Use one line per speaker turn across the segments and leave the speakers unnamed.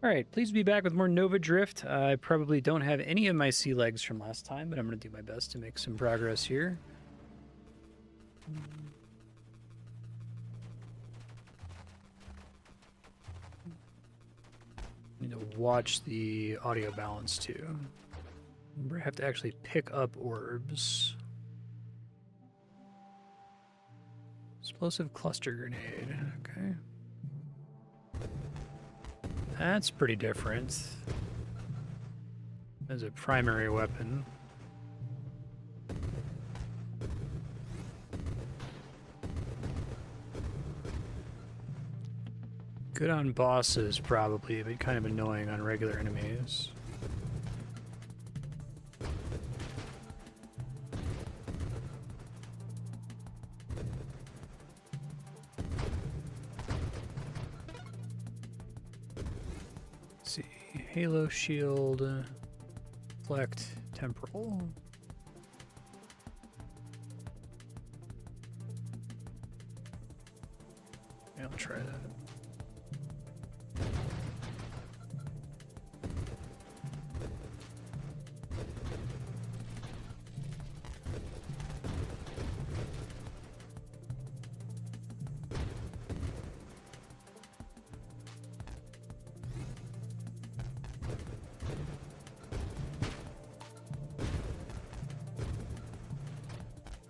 All right, please be back with more Nova Drift. I probably don't have any of my sea legs from last time, but I'm going to do my best to make some progress here. Need to watch the audio balance too. Remember, I have to actually pick up orbs. Explosive cluster grenade. Okay. That's pretty different. As a primary weapon. Good on bosses, probably, but kind of annoying on regular enemies. Let's see. Halo shield. Deflect temporal. Yeah, I'll try that.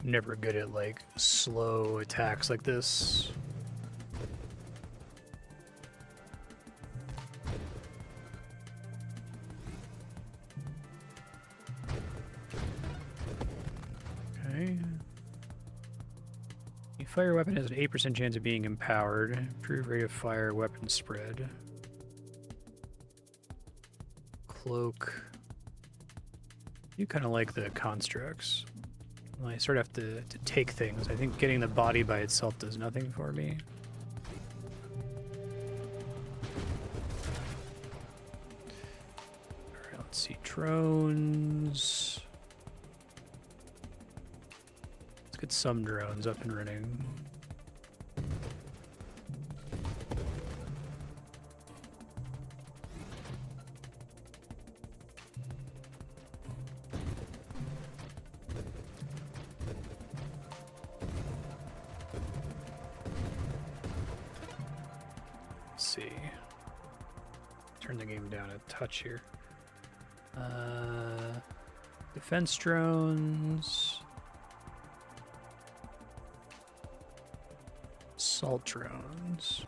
Never good at like slow attacks like this. Okay. A fire weapon has an 8% chance of being empowered. Improve rate of fire, weapon spread. Cloak. You kind of like the constructs. Well, I sort of have to take things. I think getting the body by itself does nothing for me. Alright, let's see. Drones. Let's get some drones up and running. See. Turn the game down a touch here. Defense drones. Assault drones.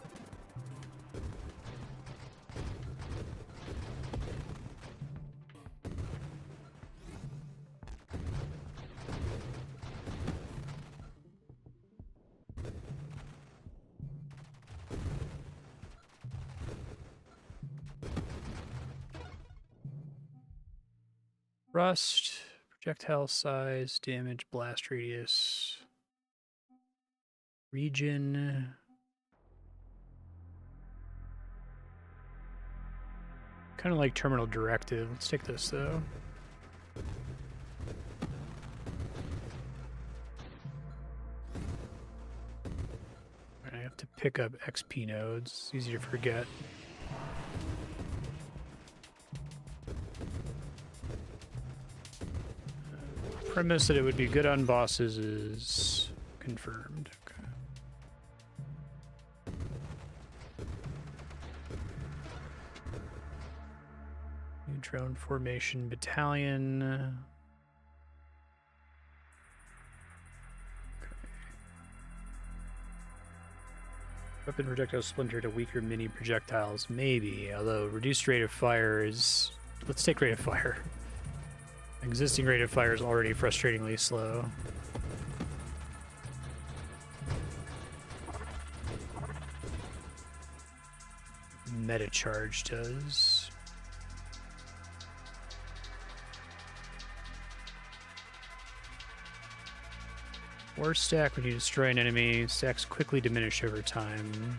Rust, projectile size, damage, blast radius, region. Kind of like terminal directive. Let's take this though. I have to pick up XP nodes. It's easy to forget. Premise that it would be good on bosses is confirmed. Okay. New drone formation battalion. Okay. Weapon projectile splinter to weaker mini projectiles, maybe. Although reduced rate of fire is. Let's take rate of fire. Existing rate of fire is already frustratingly slow. Meta charge does. War stack when you destroy an enemy. Stacks quickly diminish over time.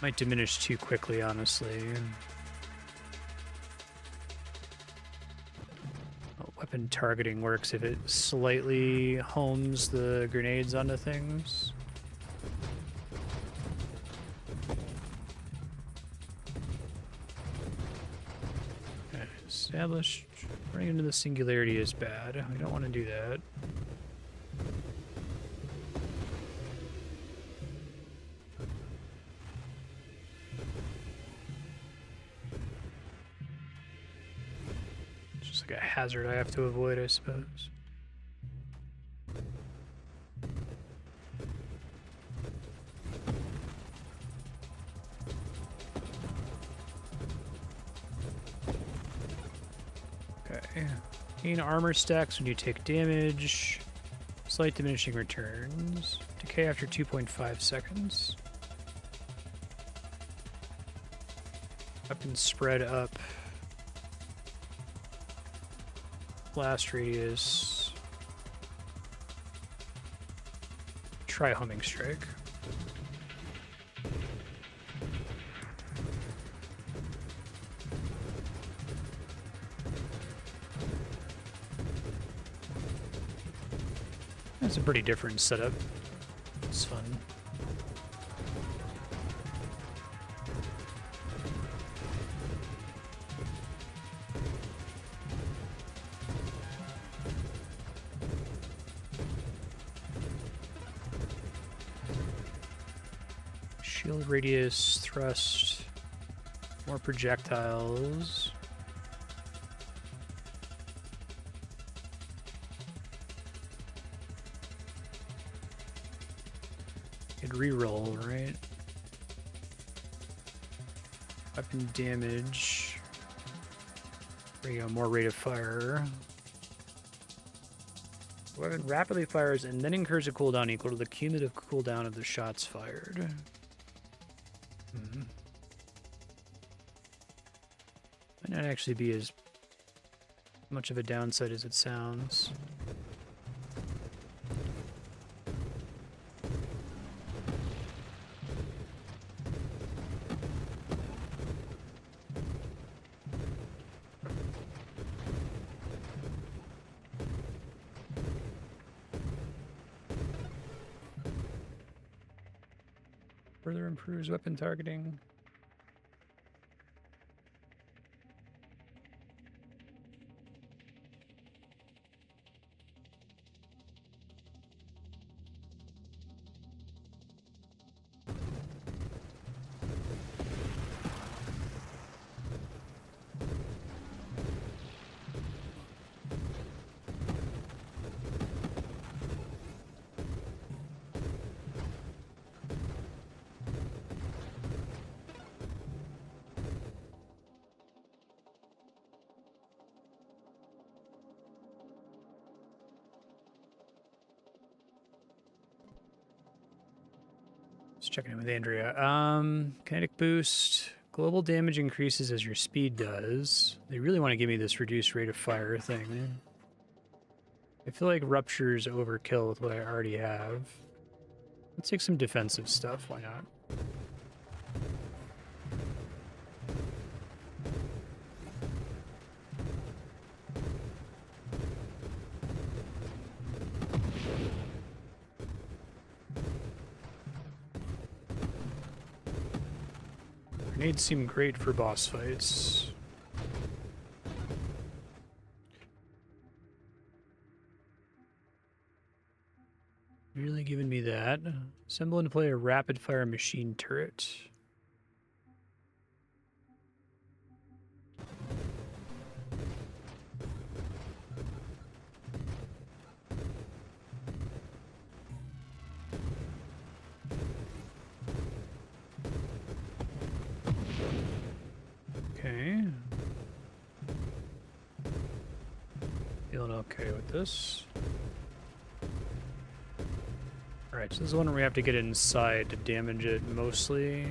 Might diminish too quickly, honestly. Weapon targeting works if it slightly homes the grenades onto things. Established. Running into the singularity is bad. We don't want to do that. Just like a hazard I have to avoid, I suppose. Okay. Gain armor stacks when you take damage. Slight diminishing returns. Decay after 2.5 seconds. Weapon spread up. Blast radius. Try homing strike. That's a pretty different setup. It's fun. Shield radius, thrust, more projectiles. Could reroll, right? Weapon damage. There you go, more rate of fire. Weapon rapidly fires and then incurs a cooldown equal to the cumulative cooldown of the shots fired. Might not actually be as much of a downside as it sounds. Further improves weapon targeting. Just checking in with Andrea. Kinetic boost. Global damage increases as your speed does. They really want to give me this reduced rate of fire thing. I feel like rupture's overkill with what I already have. Let's take some defensive stuff. Why not? Grenades seem great for boss fights. Really giving me that. Assemble and deploy a rapid fire machine turret. Okay. Feeling okay with this. Alright, so this is one where we have to get inside to damage it mostly.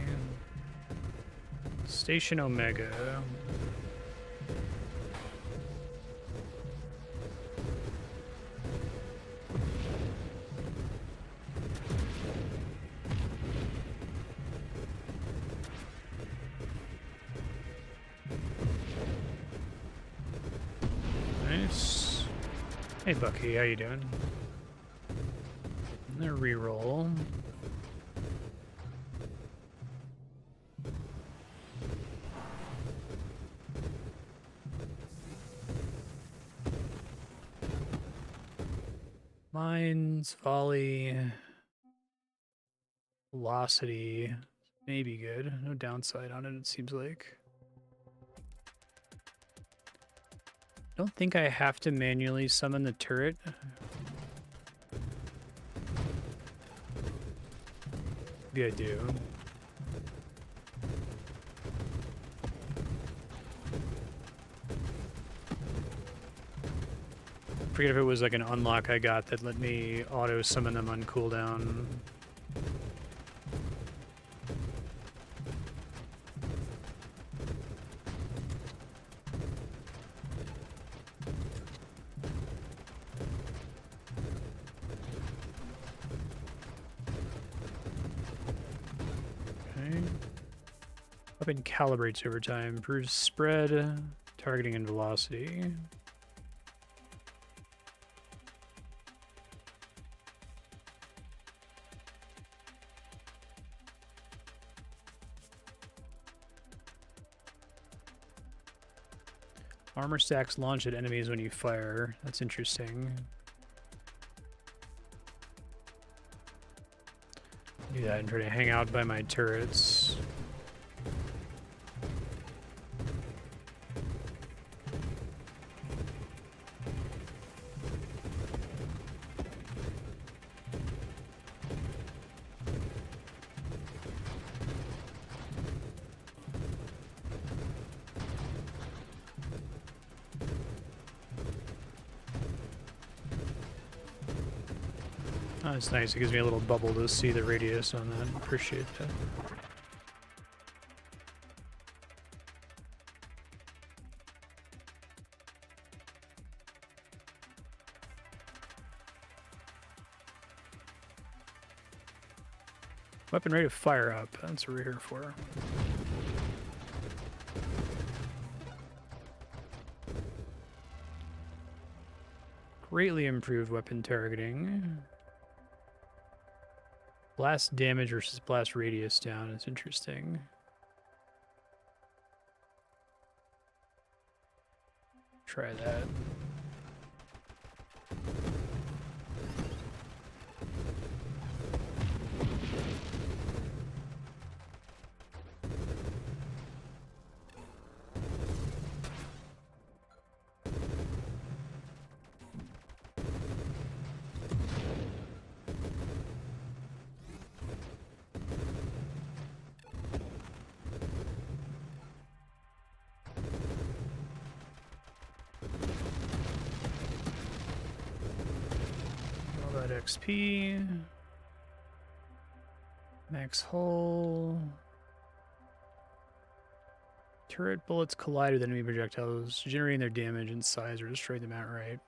Station Omega. Nice. Hey Bucky, how you doing? A reroll. Mines, volley, velocity, maybe good. No downside on it, it seems like. Don't think I have to manually summon the turret. Maybe I do. I forget if it was like an unlock I got that let me auto summon them on cooldown. Okay. Weapon calibrates over time, improves spread, targeting, and velocity. Armor stacks launch at enemies when you fire. That's interesting. Do that and try to hang out by my turrets. Oh, it's nice. It gives me a little bubble to see the radius on that. Appreciate that. Weapon rate of fire up. That's what we're here for. Greatly improved weapon targeting. Blast damage versus blast radius down is interesting. Try that. XP, max hull, turret bullets collide with enemy projectiles, generating their damage and size or destroy them outright.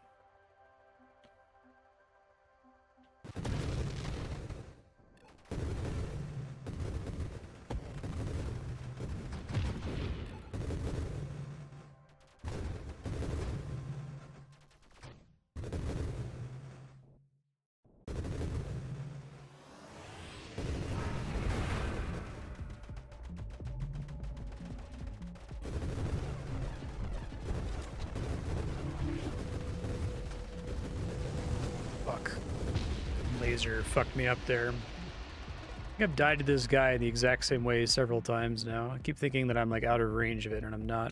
Laser fucked me up there. I think I've died to this guy the exact same way several times now. I keep thinking that I'm like out of range of it and I'm not.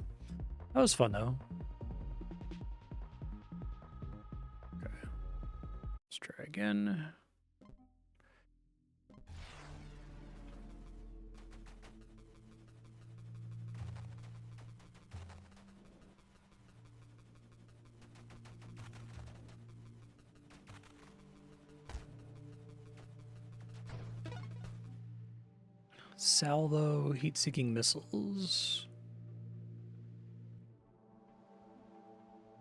That was fun though. Okay. Let's try again. Salvo heat-seeking missiles.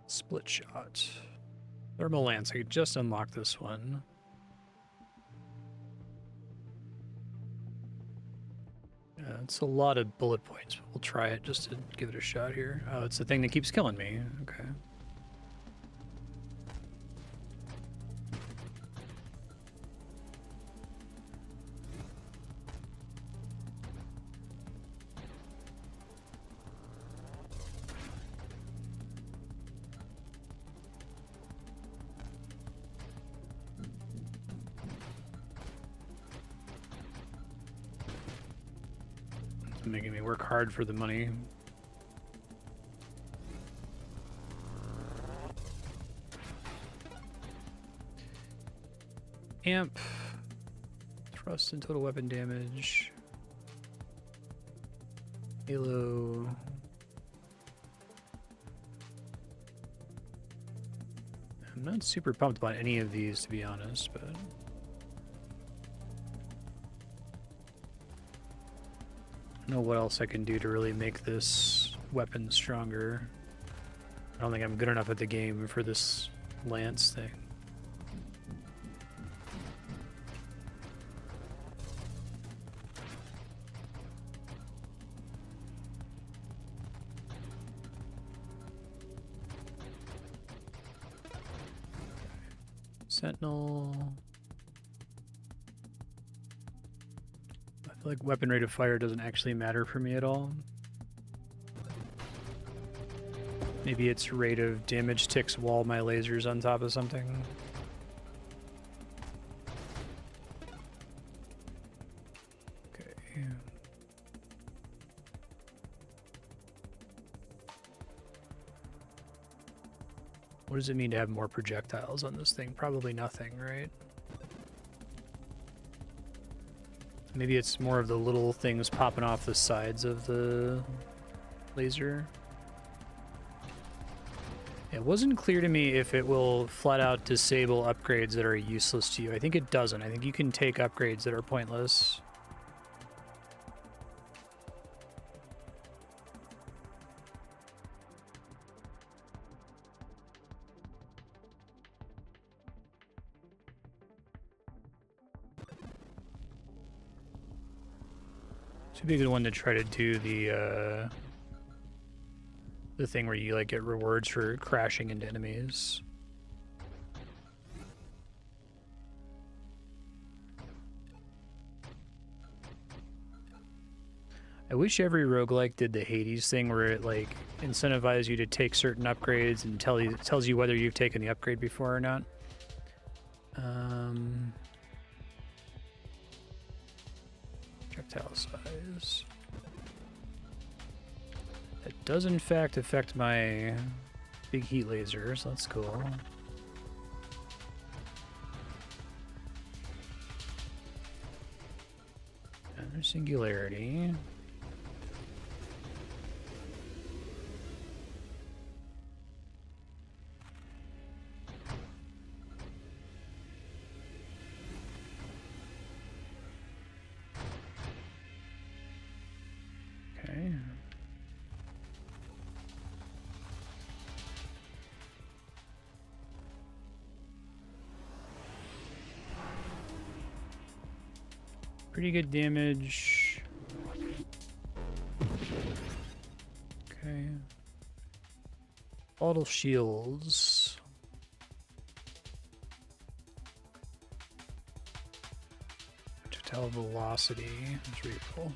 Split shot. Thermal lance. I could just unlock this one. Yeah, it's a lot of bullet points, but we'll try it just to give it a shot here. Oh, it's the thing that keeps killing me. Okay. making me work hard for the money. Amp. Thrust and total weapon damage. Halo. I'm not super pumped about any of these, to be honest, but... I don't know what else I can do to really make this weapon stronger. I don't think I'm good enough at the game for this lance thing. Sentinel. I feel like weapon rate of fire doesn't actually matter for me at all. Maybe its rate of damage ticks while my laser's on top of something. Okay. What does it mean to have more projectiles on this thing? Probably nothing, right? Maybe it's more of the little things popping off the sides of the laser. It wasn't clear to me if it will flat out disable upgrades that are useless to you. I think it doesn't. I think you can take upgrades that are pointless. Should be a good one to try to do the thing where you like get rewards for crashing into enemies. I wish every roguelike did the Hades thing where it like incentivizes you to take certain upgrades and tells you whether you've taken the upgrade before or not. Projectile size. It does in fact affect my big heat lasers. That's cool. And there's singularity. Okay. Pretty good damage. Okay. Volatile shields. Total velocity. That's really cool.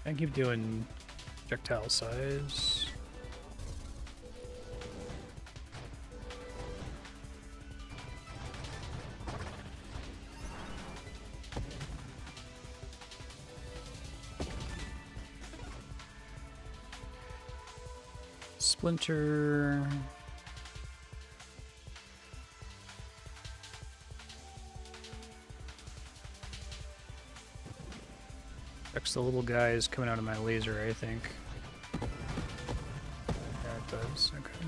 I keep doing projectile size. Splinter. Affects the little guys coming out of my laser, I think. Yeah, it does. Okay.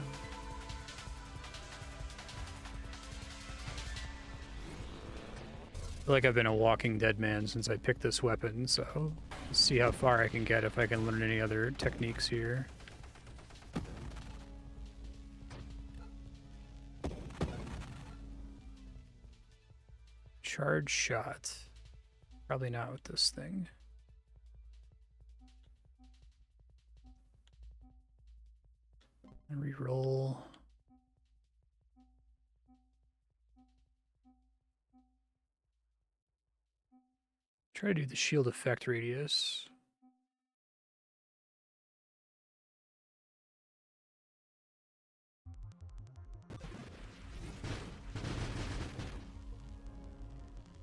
I feel like I've been a walking dead man since I picked this weapon, so let's see how far I can get if I can learn any other techniques here. Charge shot. Probably not with this thing. Reroll. Try to do the shield effect radius.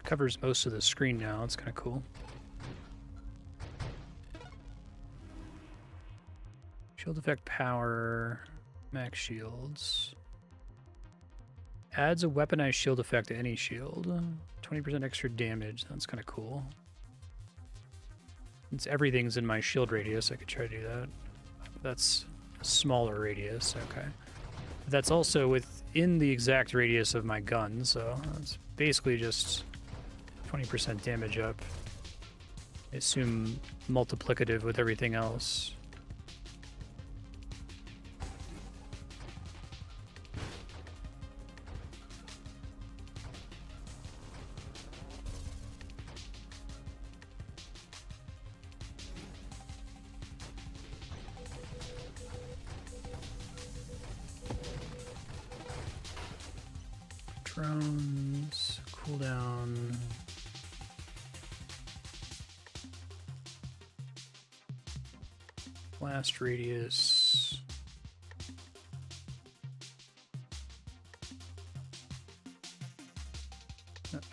covers most of the screen now. It's kind of cool. Shield effect power, max shields. Adds a weaponized shield effect to any shield. 20% extra damage. That's kind of cool. Since everything's in my shield radius, I could try to do that. That's a smaller radius, okay. That's also within the exact radius of my gun, so it's basically just 20% damage up. I assume multiplicative with everything else. Drones, cooldown. Blast radius.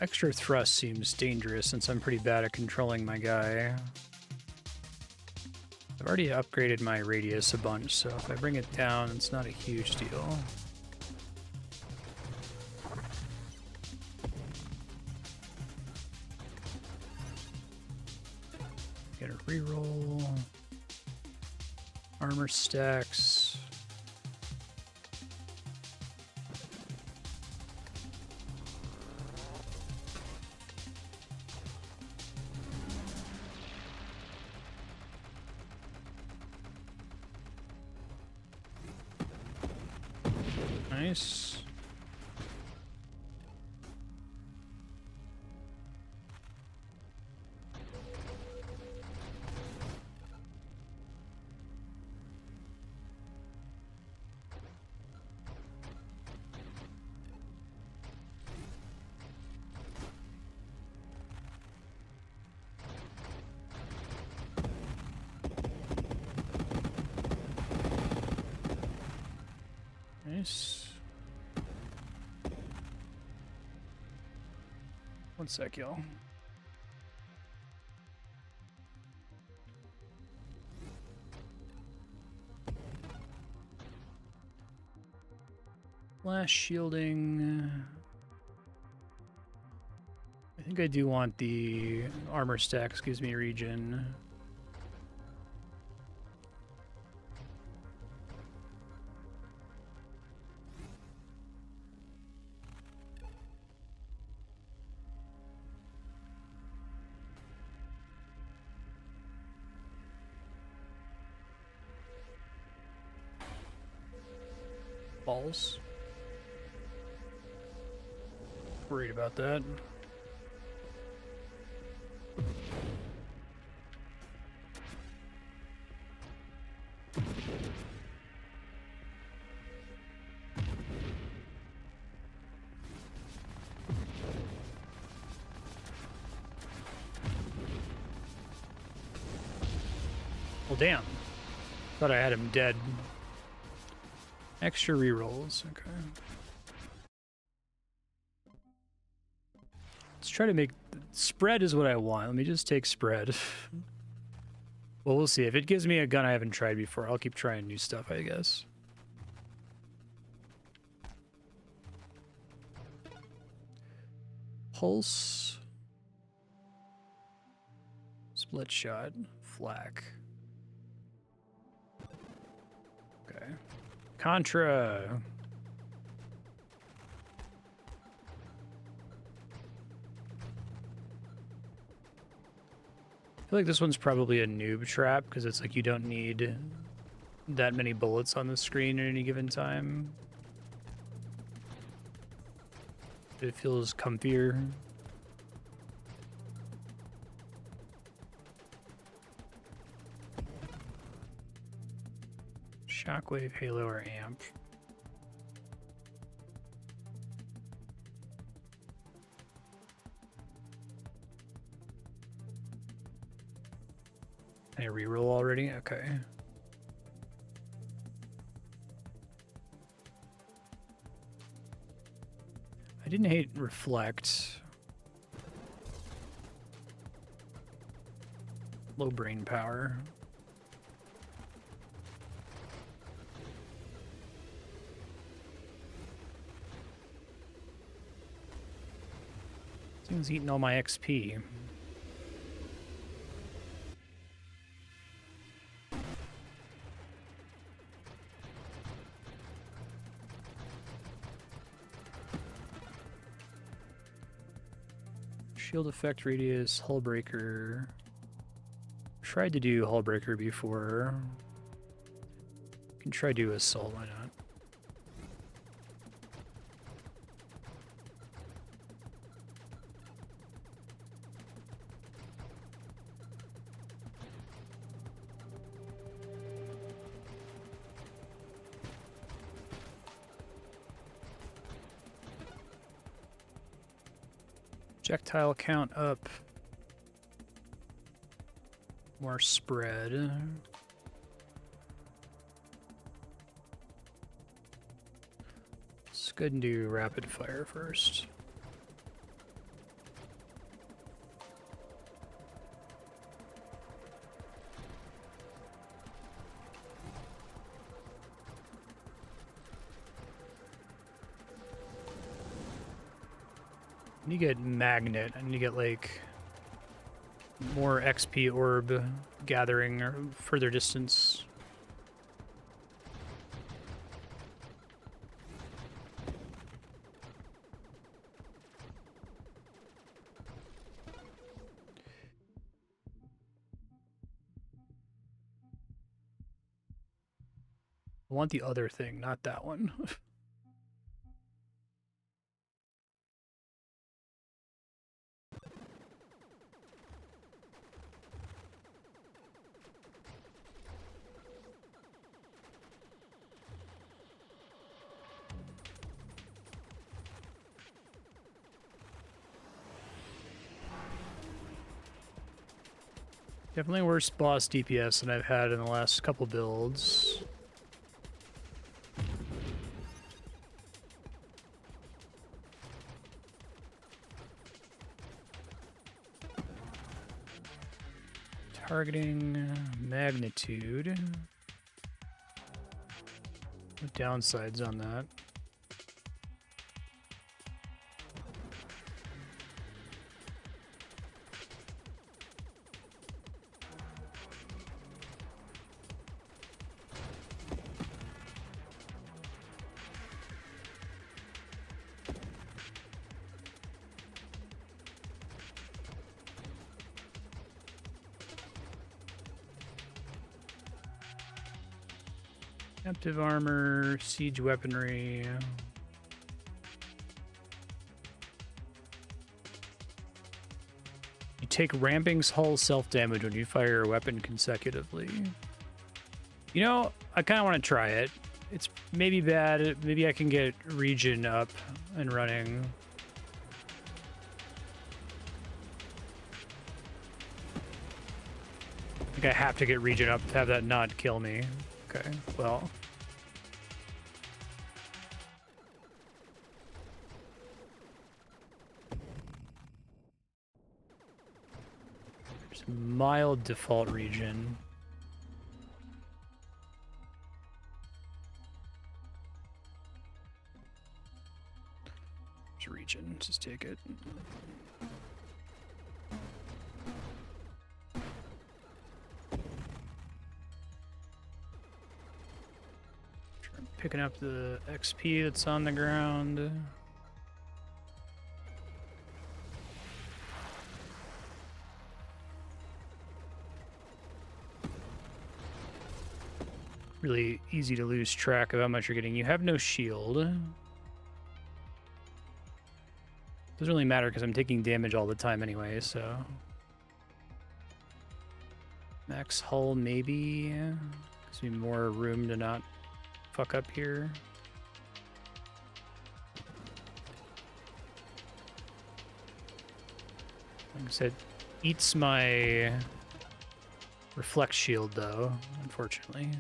Extra thrust seems dangerous since I'm pretty bad at controlling my guy. I've already upgraded my radius a bunch, so if I bring it down, it's not a huge deal. Get a reroll. Armor stacks. Nice. Nice. One sec, y'all. Flash shielding. I think I do want the armor stack, excuse me, regen. Balls. Worried about that. Well, damn. Thought I had him dead. Extra rerolls, okay. Let's try to make... Spread is what I want. Let me just take spread. Well, we'll see. If it gives me a gun I haven't tried before, I'll keep trying new stuff, I guess. Pulse. Split shot. Flak. Okay. Contra. I feel like this one's probably a noob trap because it's like you don't need that many bullets on the screen at any given time. It feels comfier. Shockwave, Halo, or Amp. Can I reroll already? Okay. I didn't hate Reflect. Low brain power. Thing's eating all my XP. Shield effect radius, hull breaker. Tried to do hull breaker before. Can try to do assault, why not? Projectile count up. More spread. Let's go ahead and do rapid fire first. I need to get magnet. I need to get like more XP orb gathering or further distance. I want the other thing, not that one. Definitely worse boss DPS than I've had in the last couple builds. Targeting magnitude. No downsides on that. Captive armor, siege weaponry. You take Ramping's hull self-damage when you fire a weapon consecutively. You know, I kind of want to try it. It's maybe bad. Maybe I can get region up and running. I think I have to get region up to have that not kill me. Okay, well. There's a mild default region. There's a region, just take it. Picking up the XP that's on the ground. Really easy to lose track of how much you're getting. You have no shield. Doesn't really matter because I'm taking damage all the time anyway, so. Max hull maybe. Gives me more room to not fuck up here. Like I said, eats my reflect shield though, unfortunately.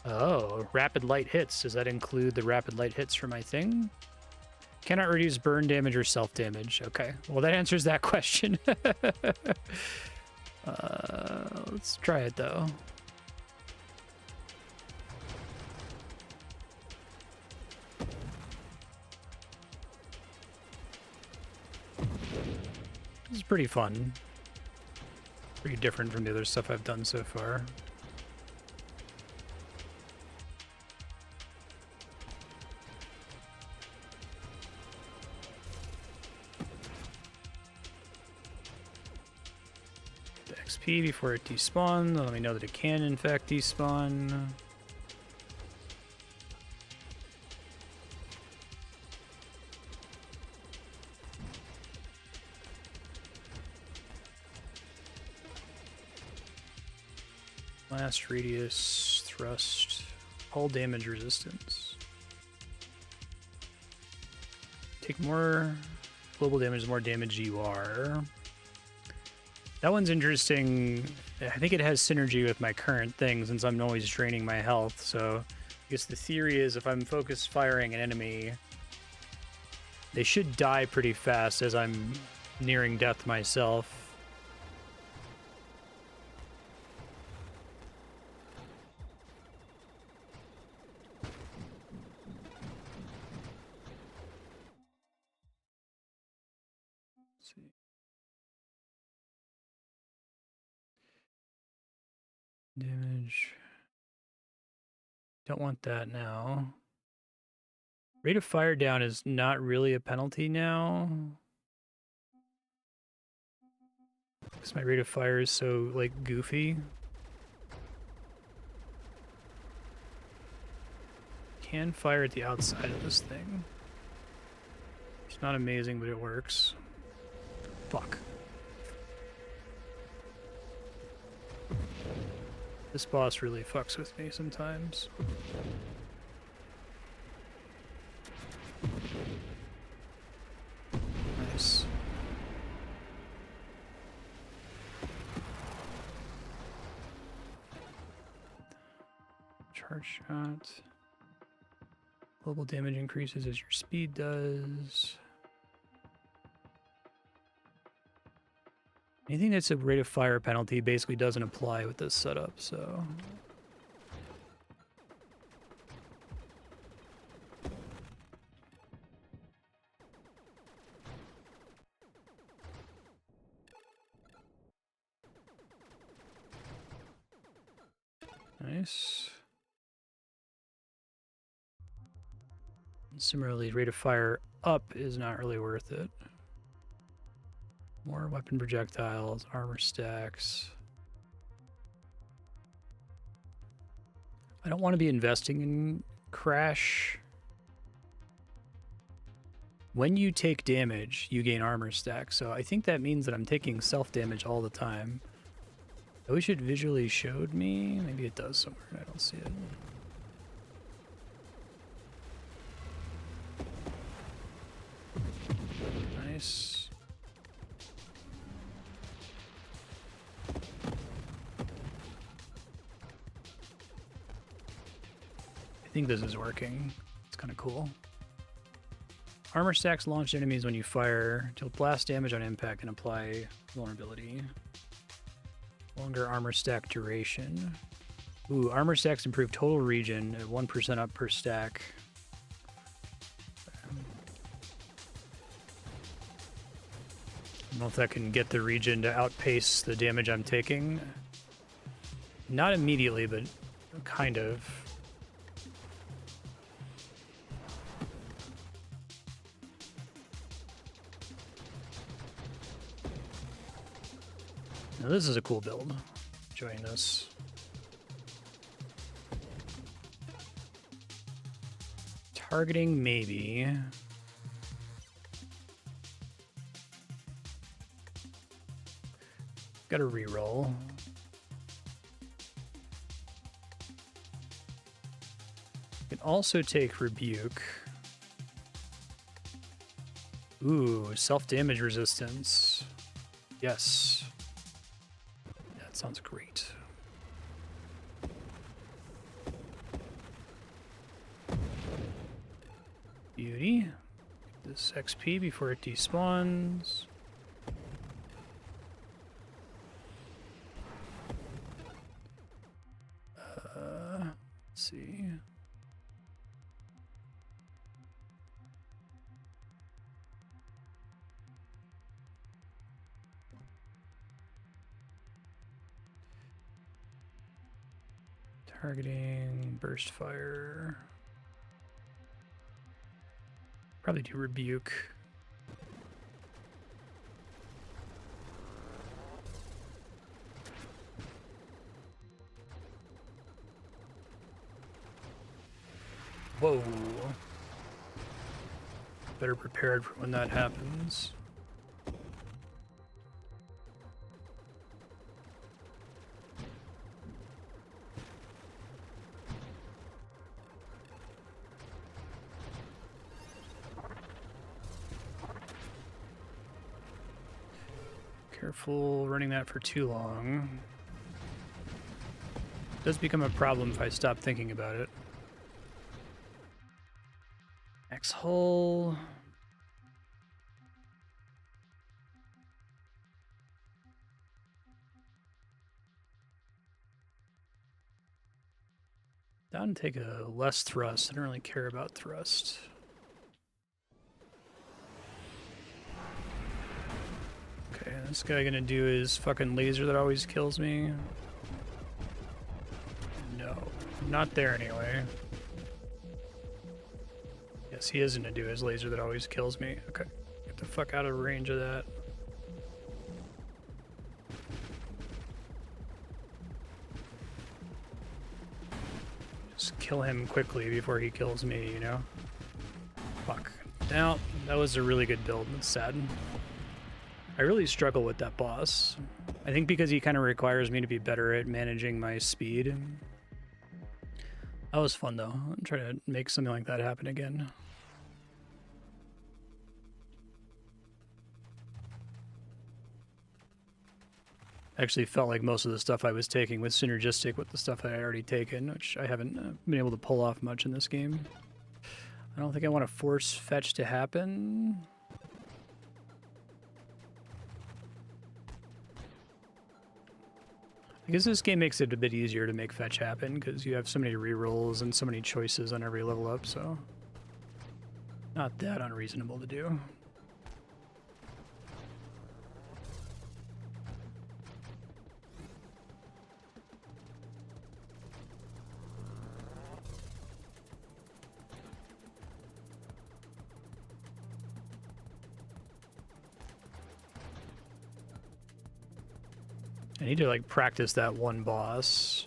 Oh, rapid light hits. Does that include the rapid light hits for my thing? Cannot reduce burn damage or self-damage. Okay, well that answers that question. Let's try it though. This is pretty fun. Pretty different from the other stuff I've done so far. The XP before it despawns. Let me know that it can in fact despawn. Blast radius, thrust, hull damage resistance. Take more global damage, the more damage you are. That one's interesting. I think it has synergy with my current thing since I'm always draining my health. So I guess the theory is if I'm focused firing an enemy, they should die pretty fast as I'm nearing death myself. Damage. Don't want that now. Rate of fire down is not really a penalty now. Because my rate of fire is so, like, goofy. Can fire at the outside of this thing. It's not amazing, but it works. Fuck. This boss really fucks with me sometimes. Nice. Charge shot. Global damage increases as your speed does. Anything that's a rate of fire penalty basically doesn't apply with this setup, so... Nice. Similarly, rate of fire up is not really worth it. More weapon projectiles, armor stacks. I don't want to be investing in crash. When you take damage, you gain armor stacks. So I think that means that I'm taking self-damage all the time. I wish it visually showed me. Maybe it does somewhere and I don't see it. Nice. I think this is working. It's kind of cool. Armor stacks launch enemies when you fire. Deal blast damage on impact and apply vulnerability. Longer armor stack duration. Ooh, armor stacks improve total regen at 1% up per stack. I don't know if that can get the regen to outpace the damage I'm taking. Not immediately, but kind of. Now this is a cool build. Enjoying this. Targeting, maybe. Got a reroll. Can also take Rebuke. Ooh, self-damage resistance. Yes. That sounds great. Beauty. this XP before it despawns. Let's see. Targeting, burst fire. Probably do rebuke. Whoa. Better prepared for when that happens. Careful running that for too long. It does become a problem if I stop thinking about it. X-hull. Down and take a less thrust. I don't really care about thrust. Okay, this guy gonna do his fucking laser that always kills me. No, not there anyway. Yes, he is gonna do his laser that always kills me. Okay, get the fuck out of range of that. Just kill him quickly before he kills me, you know? Fuck. Now, that was a really good build. That's sad. I really struggle with that boss. I think because he kind of requires me to be better at managing my speed. That was fun though. I'm trying to make something like that happen again. Actually felt like most of the stuff I was taking was synergistic with the stuff I had already taken, which I haven't been able to pull off much in this game. I don't think I want to force fetch to happen. I guess this game makes it a bit easier to make fetch happen because you have so many rerolls and so many choices on every level up, so not that unreasonable to do. I need to like practice that one boss.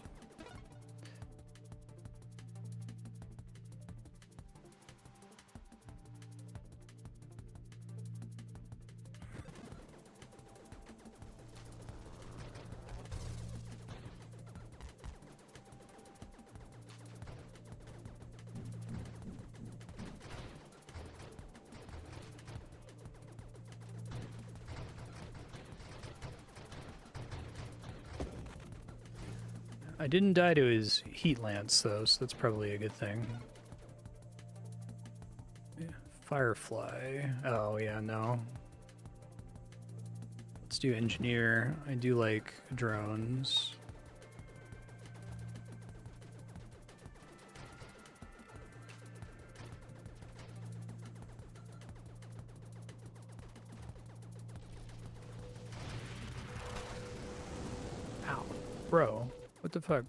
I didn't die to his heat lance though, so that's probably a good thing. Yeah, Firefly. Oh yeah, no. Let's do engineer. I do like drones. Ow, bro. What the fuck?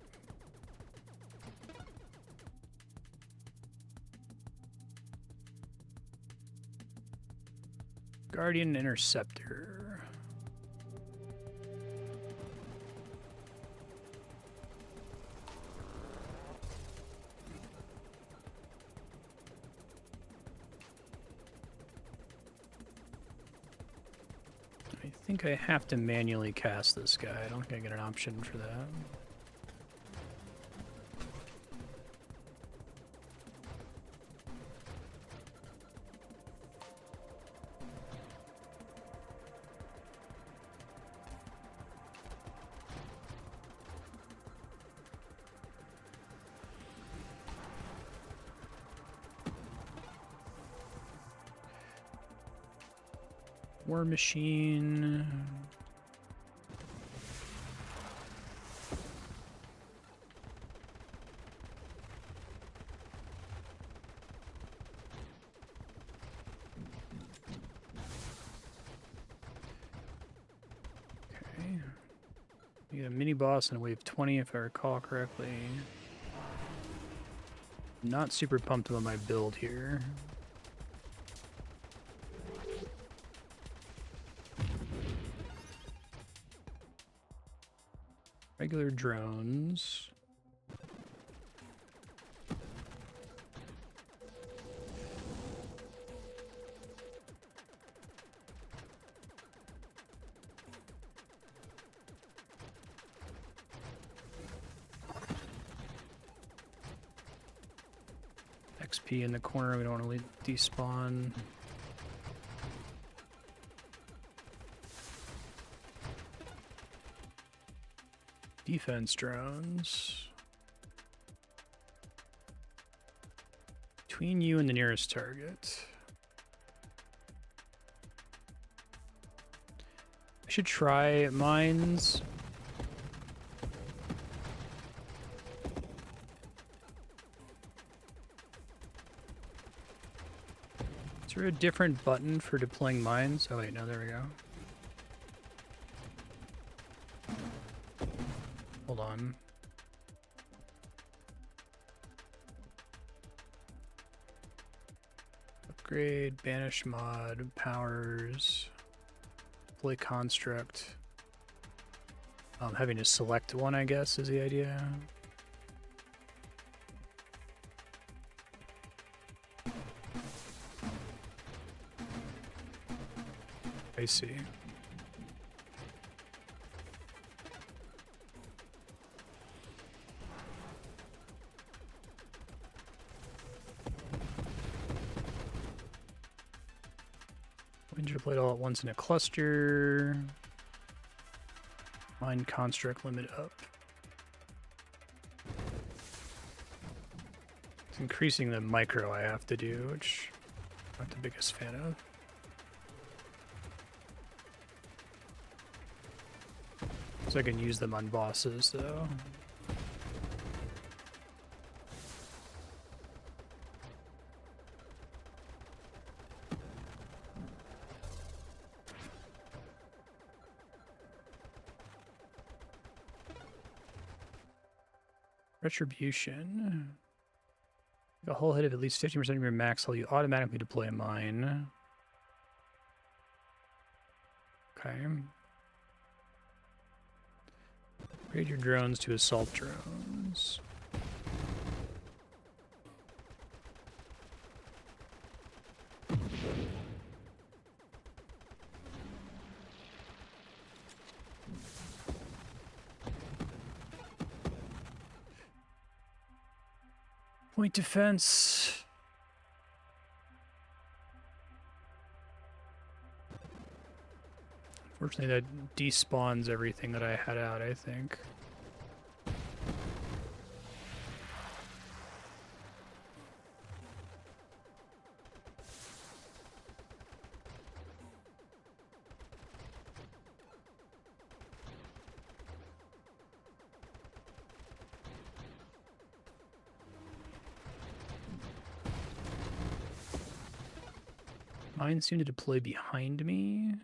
Guardian Interceptor. I think I have to manually cast this guy. I don't think I get an option for that. War machine. Okay. You get a mini boss in wave 20 if I recall correctly. Not super pumped about my build here. Regular drones. XP in the corner, we don't want to despawn. Defense drones. Between you and the nearest target. I should try mines. Is there a different button for deploying mines? Oh wait, no, there we go. Hold on. Upgrade, banish mod, powers, deploy construct. Having to select one, I guess, is the idea. I see. Interpolate all at once in a cluster. Mine construct limit up. It's increasing the micro I have to do, which I'm not the biggest fan of. So I can use them on bosses, though. Retribution. If a hull hit of at least 15% of your max hull, you automatically deploy a mine. Okay. Upgrade your drones to assault drones. Point defense. Fortunately, that despawns everything that I had out, I think. Mine seem to deploy behind me.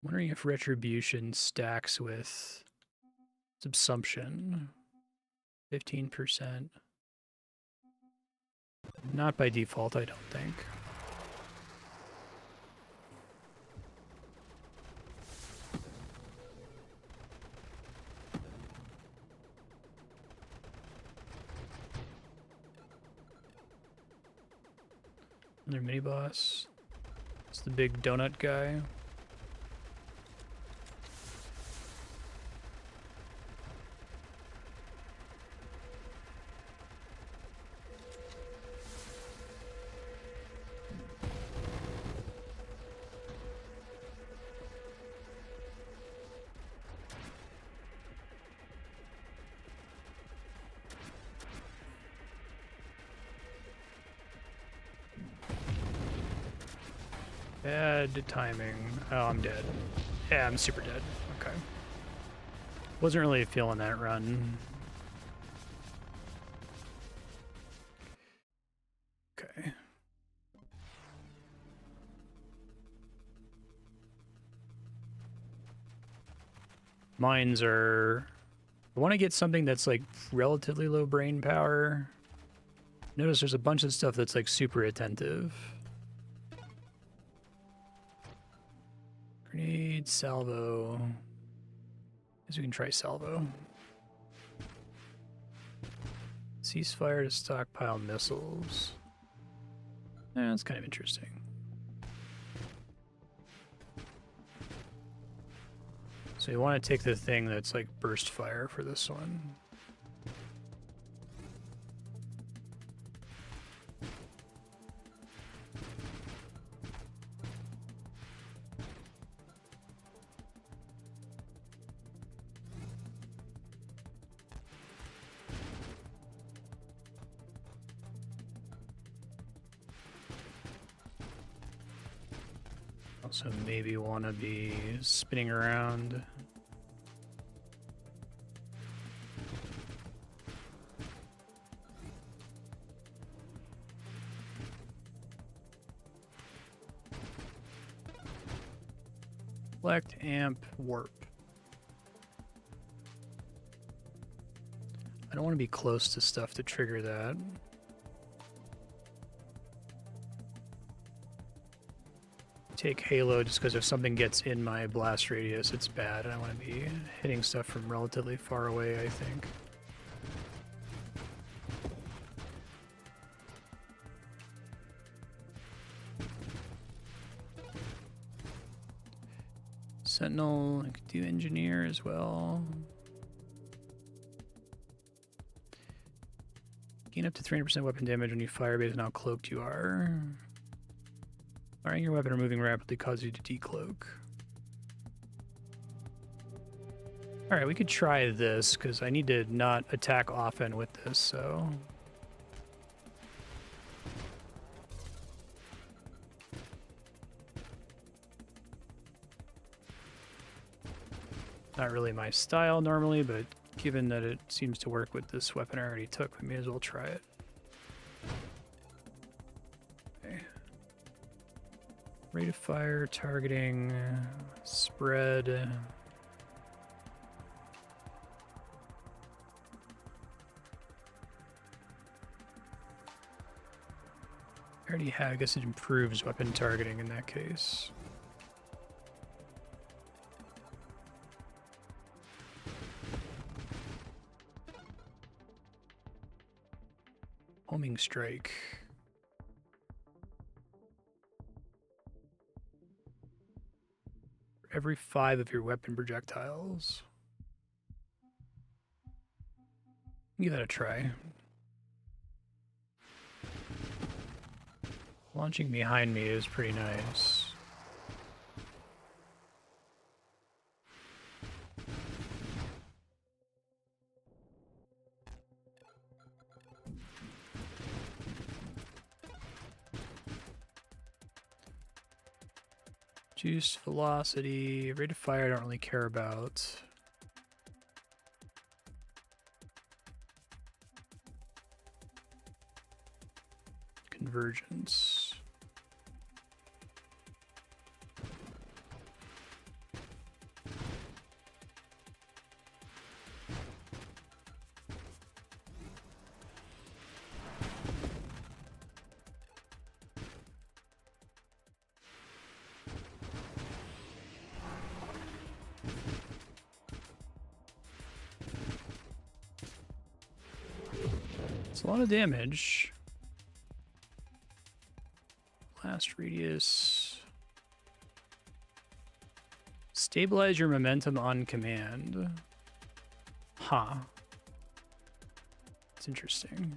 Wondering if retribution stacks with subsumption. 15%. Not by default, I don't think. Another mini boss. It's the big donut guy. Bad timing. Oh, I'm dead. Yeah, I'm super dead. Okay. Wasn't really feeling that run. Okay. Mines are... I want to get something that's like relatively low brain power. Notice there's a bunch of stuff that's like super attentive. Grenade, salvo. Guess we can try salvo. Ceasefire to stockpile missiles. That's kind of interesting. So you want to take the thing that's like burst fire for this one. Also maybe want to be spinning around. Select amp warp. I don't want to be close to stuff to trigger that. Take Halo just because if something gets in my blast radius, it's bad. And I want to be hitting stuff from relatively far away, I think. Sentinel, I could do Engineer as well. Gain up to 300% weapon damage when you fire based on how cloaked you are. Firing your weapon or moving rapidly causes you to decloak. Alright, we could try this, because I need to not attack often with this, so... Not really my style normally, but given that it seems to work with this weapon I already took, we may as well try it. Okay. Rate of fire, targeting, spread. I already have, I guess it improves weapon targeting in that case. Homing strike. For every 5 of your weapon projectiles. Give that a try. Launching behind me is pretty nice. Juice, velocity, rate of fire I don't really care about. Convergence. It's a lot of damage. Blast radius. Stabilize your momentum on command. Huh. It's interesting.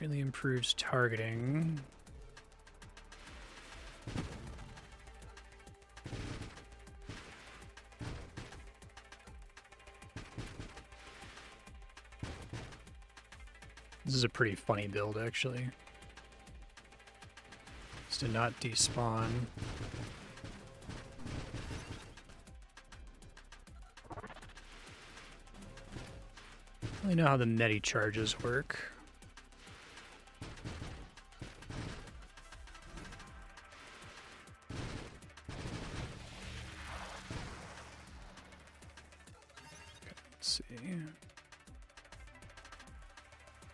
Really improves targeting. This is a pretty funny build, actually. Just to not despawn. I don't really know how the medi charges work. Let's see.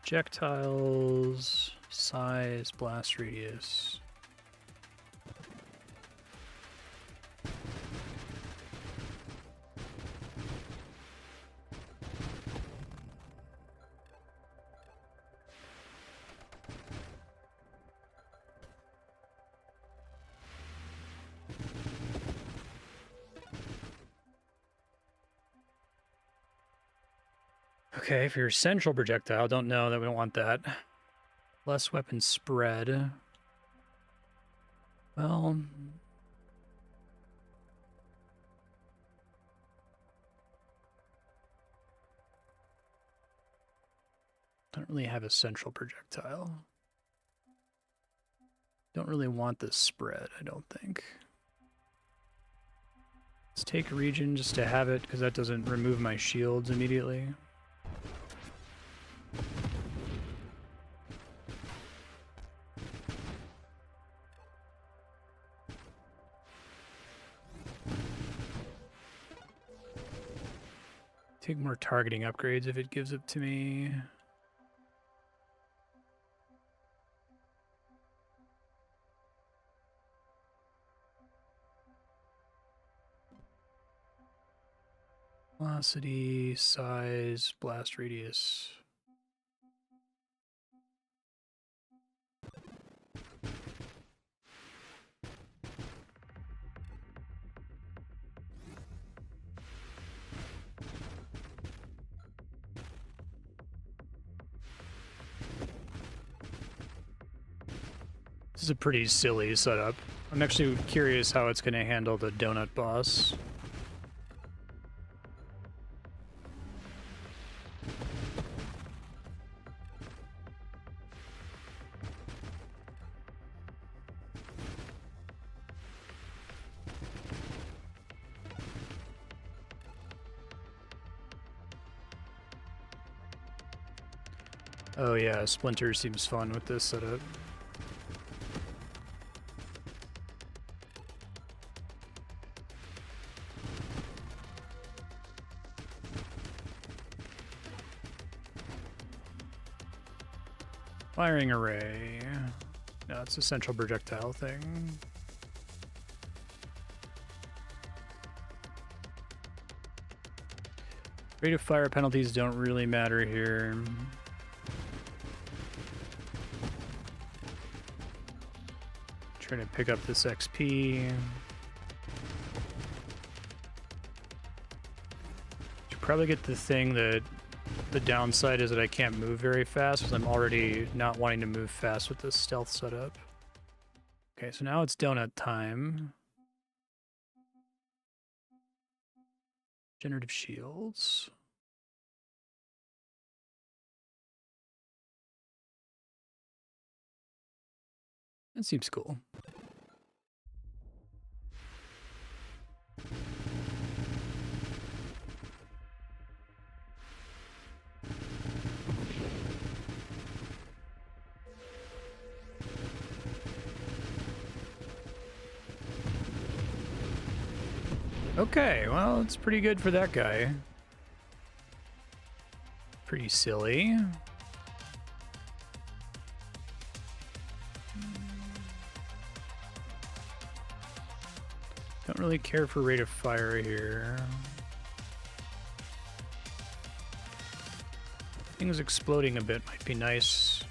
Projectiles, size, blast radius. Okay, for your central projectile, don't know that we don't want that. Less weapon spread. Well, don't really have a central projectile. Don't really want this spread, I don't think. Let's take a region just to have it, because that doesn't remove my shields immediately. Take more targeting upgrades if it gives it to me. Velocity, size, blast radius. This is a pretty silly setup. I'm actually curious how it's going to handle the donut boss. Oh yeah, Splinter seems fun with this setup. Firing array. No, it's a central projectile thing. Rate of fire penalties don't really matter here. Trying to pick up this XP. Should probably get the thing that the downside is that I can't move very fast because I'm already not wanting to move fast with this stealth setup. Okay, so now it's donut time. Generative shields. That seems cool. Okay, well, it's pretty good for that guy. Pretty silly. Don't really care for rate of fire here. Things exploding a bit might be nice.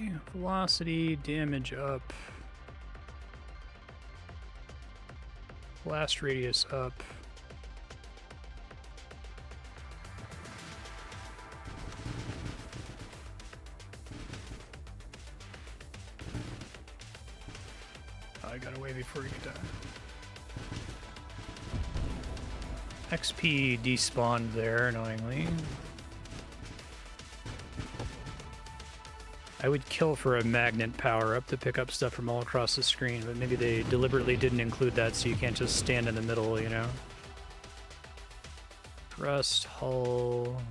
see. Velocity, damage up. Blast radius up. I got away before you could die. XP despawned there, annoyingly. I would kill for a magnet power-up to pick up stuff from all across the screen, but maybe they deliberately didn't include that so you can't just stand in the middle, you know? Thrust, hull...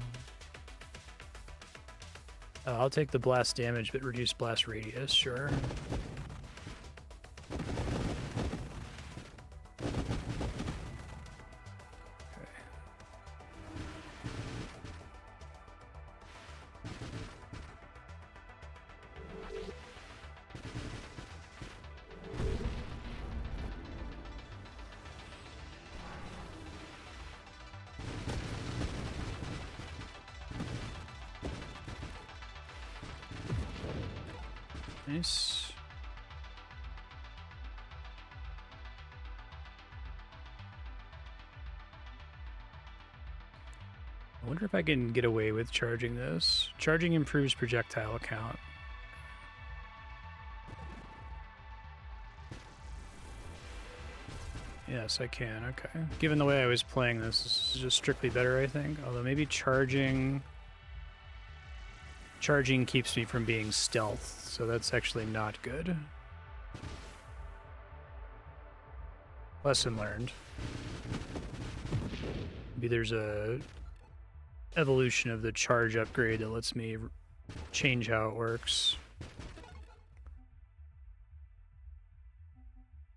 I'll take the blast damage, but reduce blast radius, sure. Nice. I wonder if I can get away with charging this. Charging improves projectile count. Yes, I can. Okay. Given the way I was playing this is just strictly better, I think. Although maybe charging keeps me from being stealth, so that's actually not good. Lesson learned. Maybe there's a evolution of the charge upgrade that lets me change how it works. I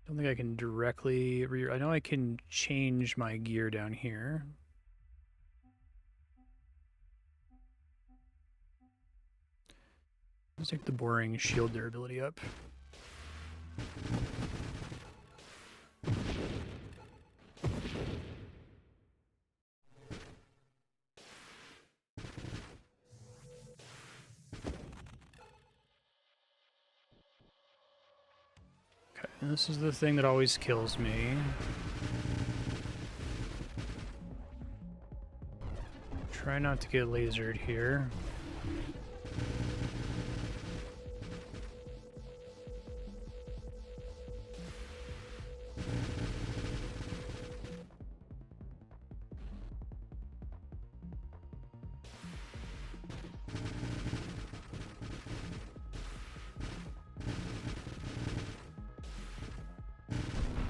don't think I can directly I know I can change my gear down here. Let's take the boring shield durability up. Okay, and this is the thing that always kills me. Try not to get lasered here.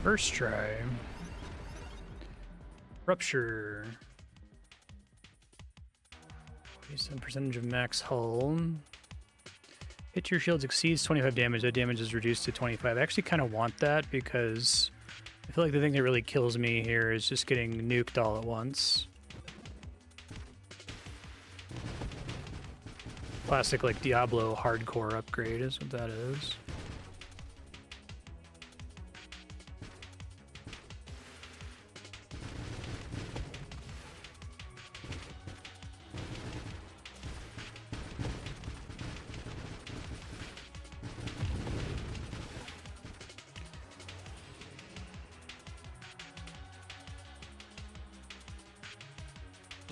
First try. Rupture. Some percentage of max hull. Hit your shields exceeds 25 damage. That damage is reduced to 25. I actually kind of want that because I feel like the thing that really kills me here is just getting nuked all at once. Classic like Diablo hardcore upgrade is what that is.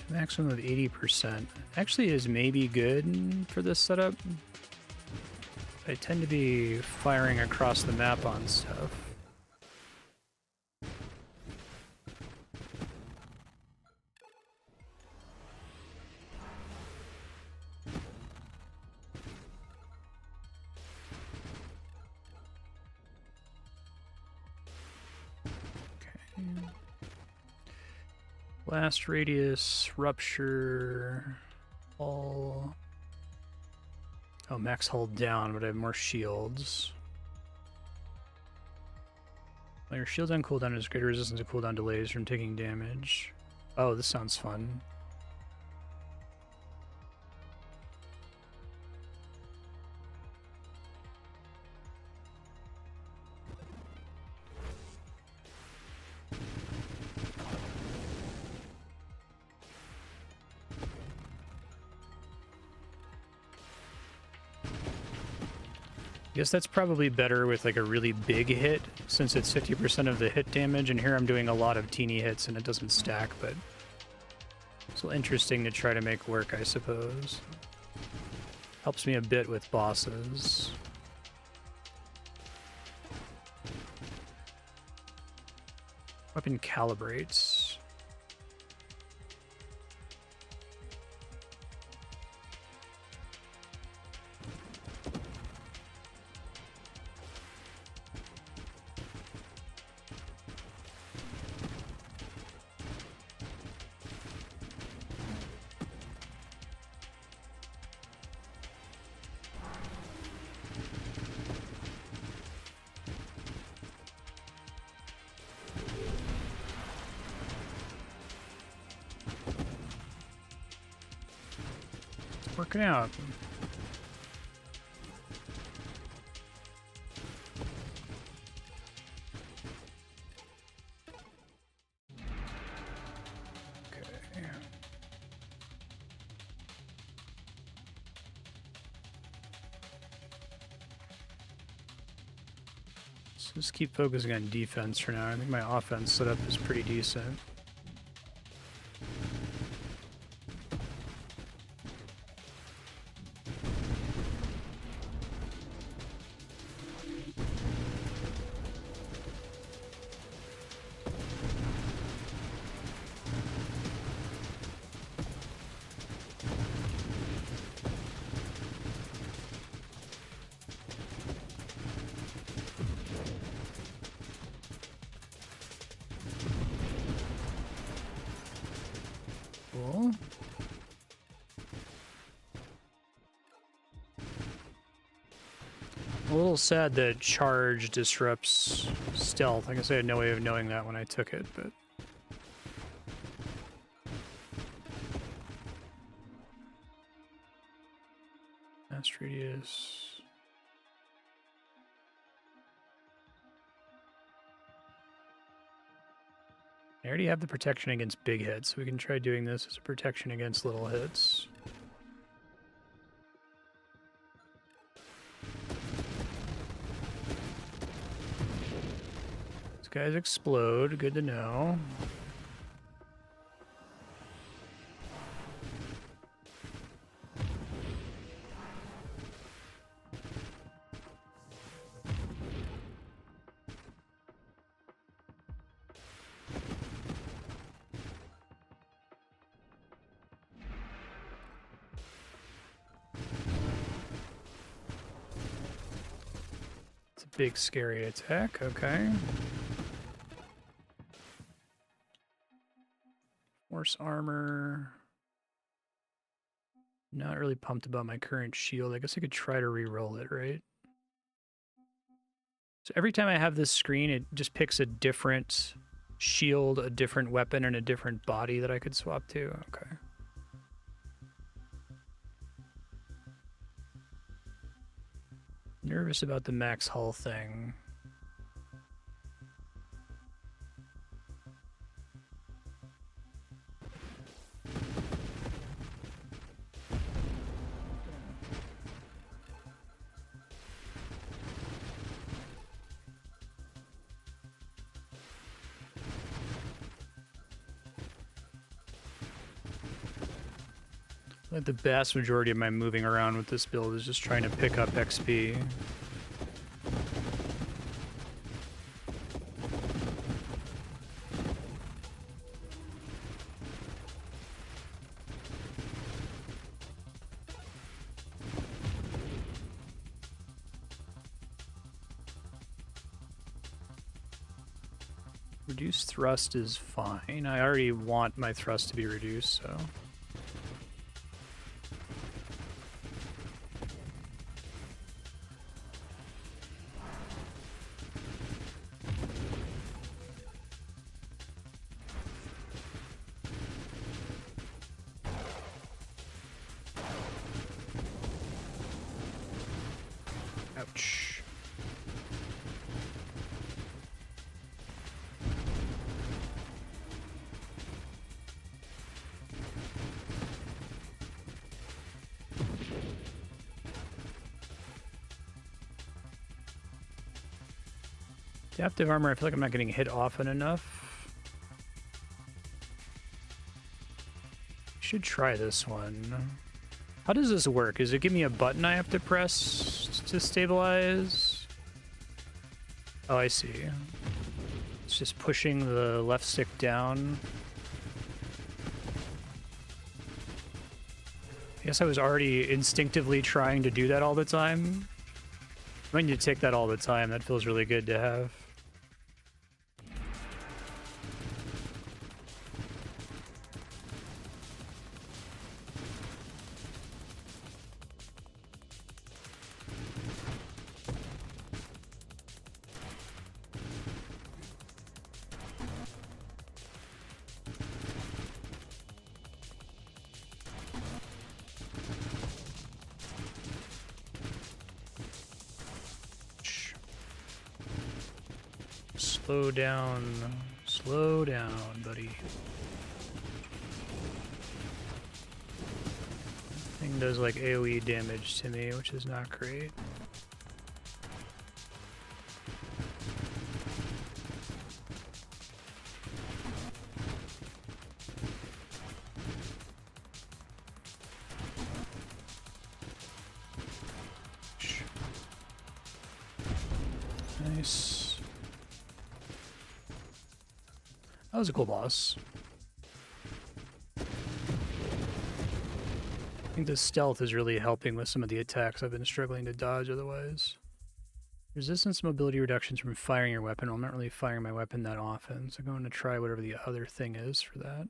Maximum of 80% actually is maybe good for this setup. I tend to be firing across the map on stuff. Blast radius, rupture, hull. Oh, max hull down, but I have more shields. Well, your shields on cooldown is greater resistance to cooldown delays from taking damage. Oh, this sounds fun. Guess that's probably better with like a really big hit, since it's 50% of the hit damage, and here I'm doing a lot of teeny hits and it doesn't stack, but it's still interesting to try to make work, I suppose. Helps me a bit with bosses. Weapon calibrates. Working out. Okay. So just keep focusing on defense for now. I think my offense setup is pretty decent. Cool. A little sad that charge disrupts stealth. I guess I had no way of knowing that when I took it, but... Mass radius... I already have the protection against big hits, so we can try doing this as a protection against little hits. These guys explode, good to know. Big scary attack, okay. Force armor. Not really pumped about my current shield. I guess I could try to re-roll it, right? So every time I have this screen, it just picks a different shield, a different weapon, and a different body that I could swap to. Okay. Nervous about the max hull thing. Like the vast majority of my moving around with this build is just trying to pick up XP. Reduced thrust is fine. I already want my thrust to be reduced, so... Ouch. Adaptive armor, I feel like I'm not getting hit often enough. Should try this one. How does this work? Is it give me a button I have to press to stabilize? Oh, I see. It's just pushing the left stick down. I guess I was already instinctively trying to do that all the time. I might need to take that all the time. That feels really good to have. Slow down, buddy. Thing does like AoE damage to me, which is not great. Nice. That was a cool boss. I think the stealth is really helping with some of the attacks I've been struggling to dodge otherwise. Resistance mobility reductions from firing your weapon. Well, I'm not really firing my weapon that often, so I'm going to try whatever the other thing is for that.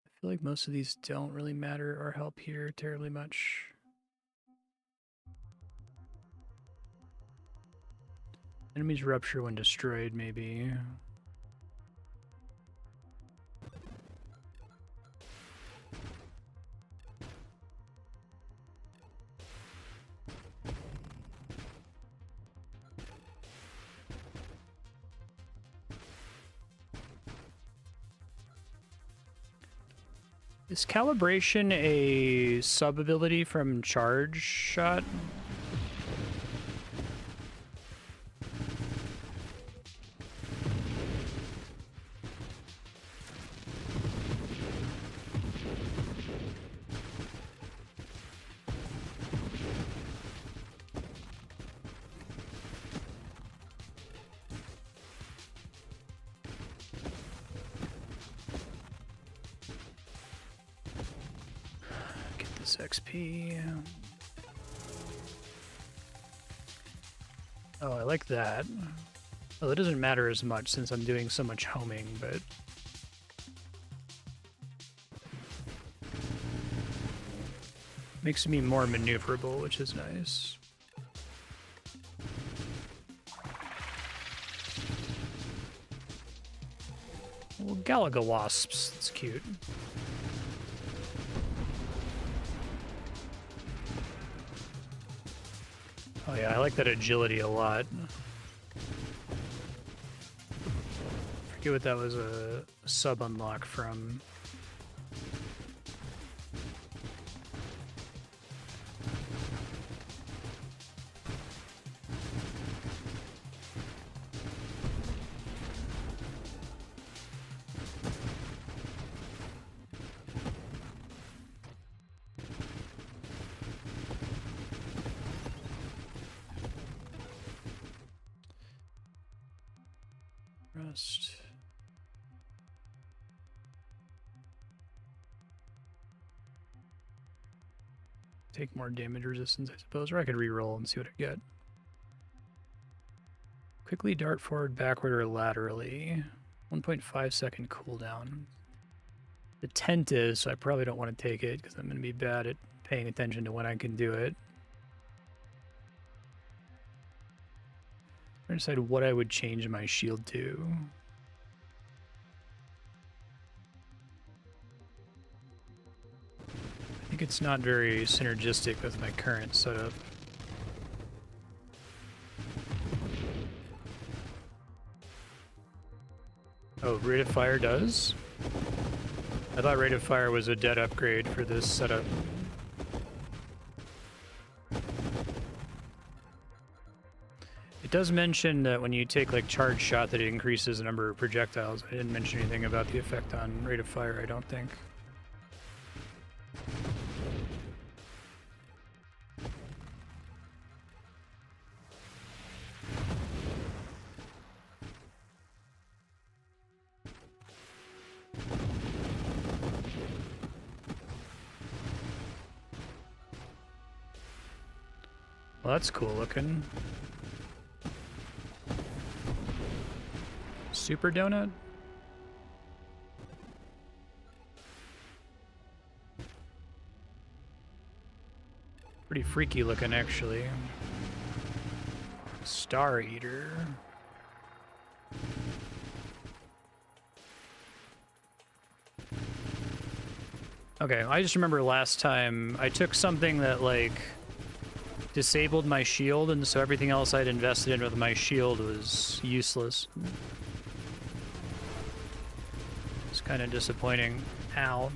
I feel like most of these don't really matter or help here terribly much. Enemies rupture when destroyed, maybe. Is calibration a sub-ability from charge shot? XP. Oh, I like that. Well, it doesn't matter as much since I'm doing so much homing, but... makes me more maneuverable, which is nice. Well, Galaga wasps. That's cute. Oh yeah, I like that agility a lot. Forget what that was a sub unlock from. Take more damage resistance, I suppose, or I could reroll and see what I get. Quickly dart forward, backward, or laterally. 1.5 second cooldown. The tent is, so I probably don't want to take it because I'm going to be bad at paying attention to when I can do it. I'm trying to decide what I would change my shield to. I think it's not very synergistic with my current setup. Oh, Rate of Fire does? I thought Rate of Fire was a dead upgrade for this setup. It does mention that when you take like charge shot that it increases the number of projectiles. I didn't mention anything about the effect on rate of fire, I don't think. Well, that's cool looking. Super donut? Pretty freaky looking, actually. Star Eater. Okay, I just remember last time I took something that, like, disabled my shield, and so everything else I'd invested in with my shield was useless. It's kind of disappointing. Ow.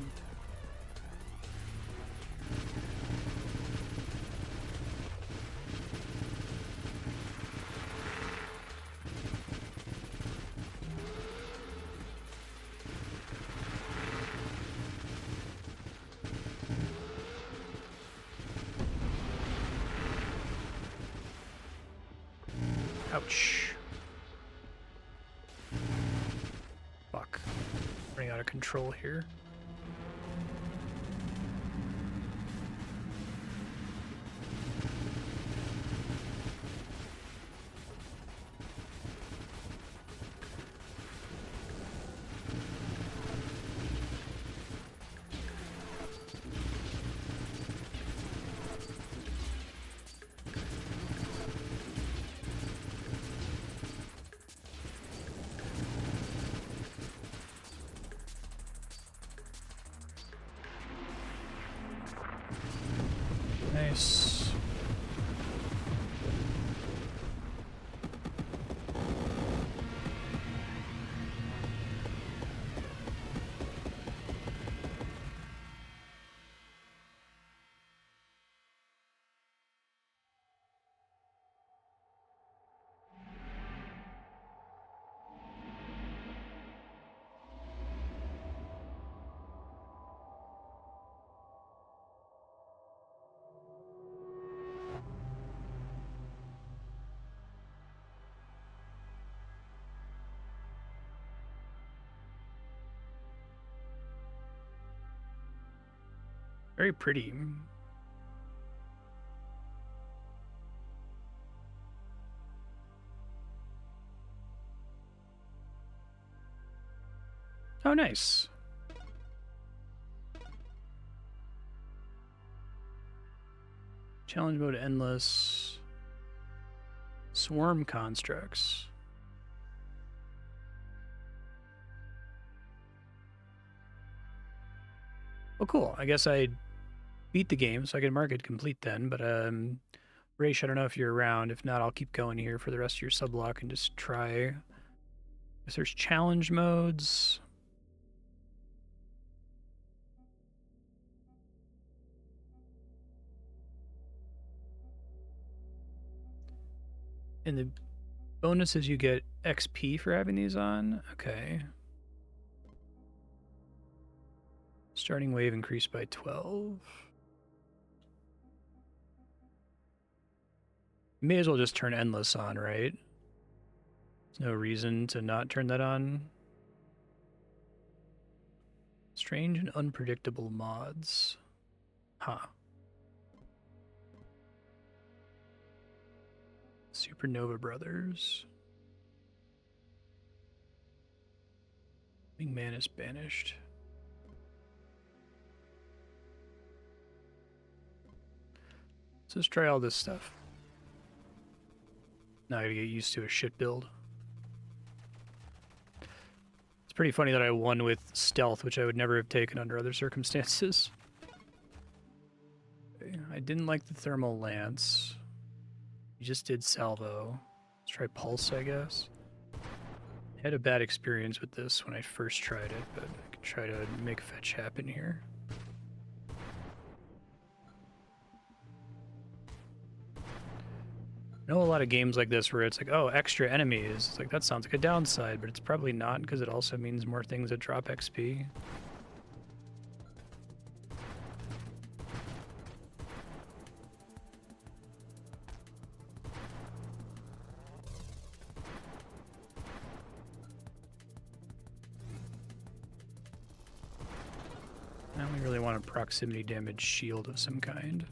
Ouch. Fuck. Running out of control here. Nice. Very pretty. Oh, nice. Challenge mode endless. Swarm constructs. Well, cool. I guess I beat the game, so I can mark it complete then. But Raish, I don't know if you're around. If not, I'll keep going here for the rest of your subblock and just try. If there's challenge modes. And the bonuses you get XP for having these on. Okay. Starting wave increased by 12. May as well just turn endless on, right? There's no reason to not turn that on. Strange and unpredictable mods. Huh. Supernova Brothers. Wingman is banished. So let's try all this stuff. Now I gotta get used to a shit build. It's pretty funny that I won with stealth, which I would never have taken under other circumstances. Okay, I didn't like the thermal lance. You just did salvo. Let's try pulse, I guess. I had a bad experience with this when I first tried it, but I can try to make fetch happen here. I know a lot of games like this where it's like, oh, extra enemies. It's like, that sounds like a downside, but it's probably not because it also means more things that drop XP. I only really want a proximity damage shield of some kind.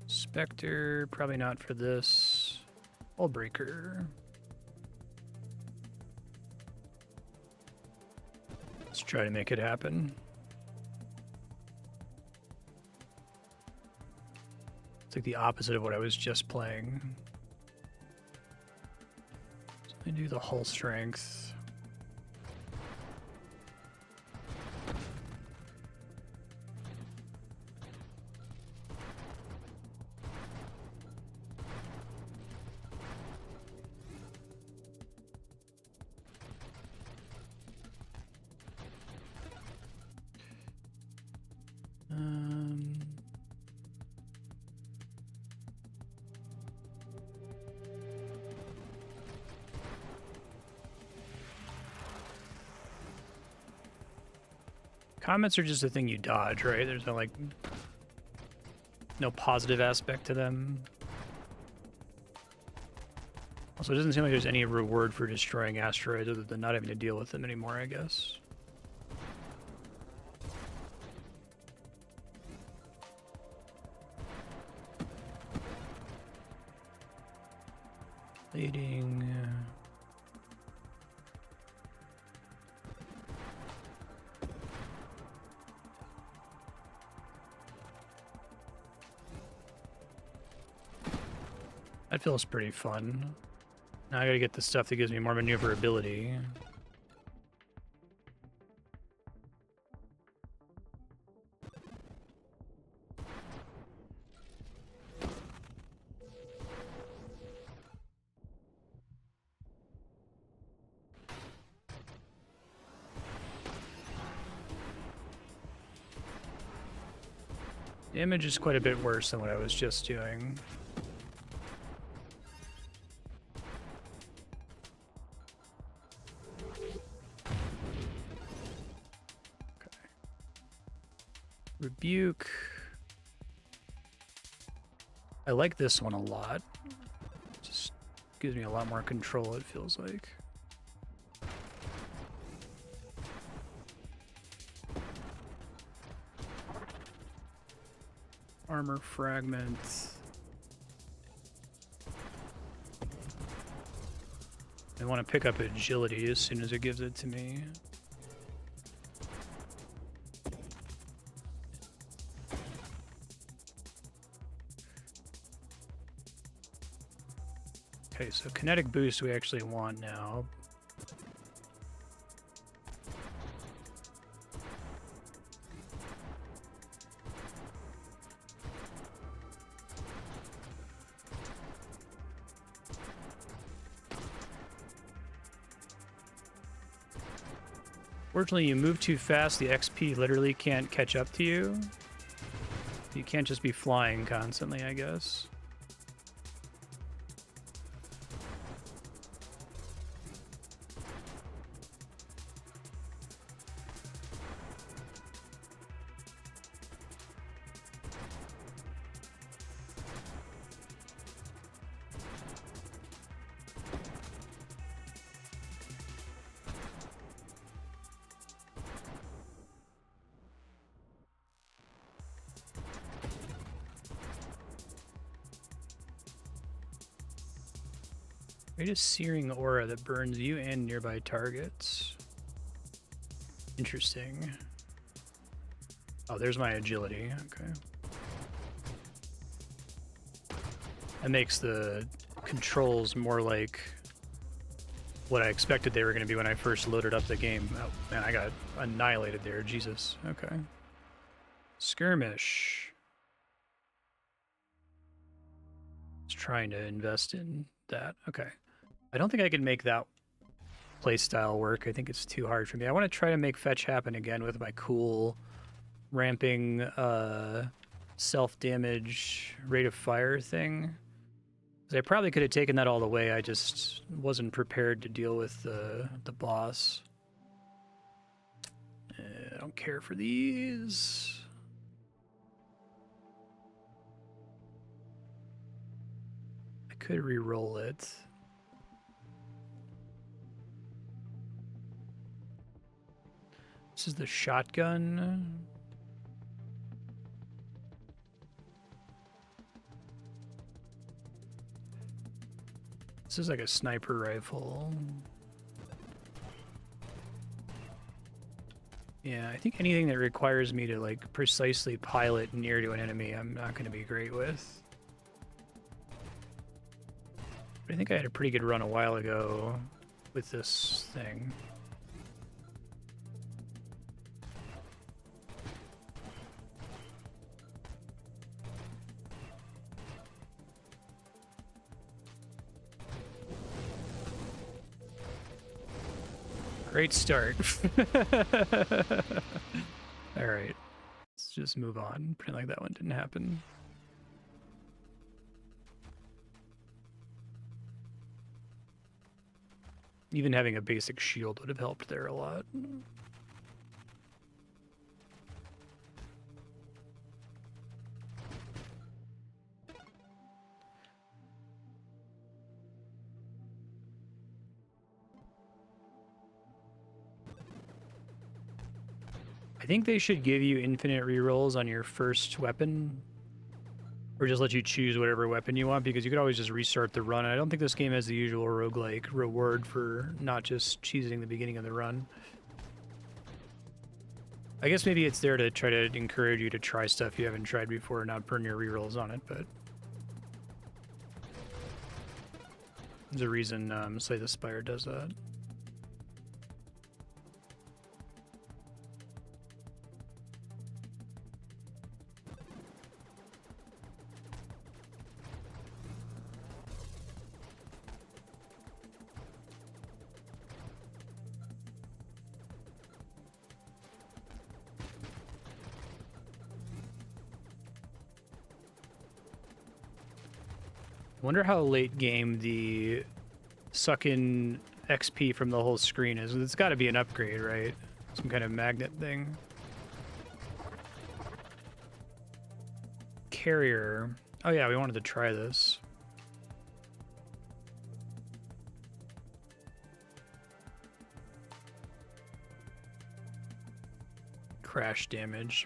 Spectre, probably not for this. Hull breaker. Let's try to make it happen. It's like the opposite of what I was just playing. So I do the hull strength. Comets are just a thing you dodge, right? There's no, like, no positive aspect to them. Also, it doesn't seem like there's any reward for destroying asteroids other than not having to deal with them anymore, I guess. Leading... That feels pretty fun. Now I gotta get the stuff that gives me more maneuverability. Damage is quite a bit worse than what I was just doing. Rebuke. I like this one a lot. Just gives me a lot more control, it feels like. Armor fragment. I want to pick up agility as soon as it gives it to me. Okay, so kinetic boost we actually want now. Fortunately, you move too fast, the XP literally can't catch up to you. You can't just be flying constantly, I guess. Create a searing aura that burns you and nearby targets. Interesting. Oh, there's my agility. Okay. That makes the controls more like what I expected they were going to be when I first loaded up the game. Oh, man, I got annihilated there. Jesus. Okay. Skirmish. Just trying to invest in that. Okay. I don't think I can make that playstyle work. I think it's too hard for me. I want to try to make fetch happen again with my cool ramping self-damage rate of fire thing. I probably could have taken that all the way. I just wasn't prepared to deal with the boss. I don't care for these. I could re-roll it. This is the shotgun. This is like a sniper rifle. Yeah, I think anything that requires me to like precisely pilot near to an enemy, I'm not going to be great with. But I think I had a pretty good run a while ago with this thing. Great start. All right, let's just move on. Pretend like that one didn't happen. Even having a basic shield would have helped there a lot. I think they should give you infinite rerolls on your first weapon, or just let you choose whatever weapon you want, because you could always just restart the run. I don't think this game has the usual roguelike reward for not just cheesing the beginning of the run. I guess maybe it's there to try to encourage you to try stuff you haven't tried before and not burn your rerolls on it, but there's a reason Slay the Spire does that. Wonder how late game the suck in XP from the whole screen is. It's got to be an upgrade, right? Some kind of magnet thing. Carrier. Oh yeah, we wanted to try this. Crash damage.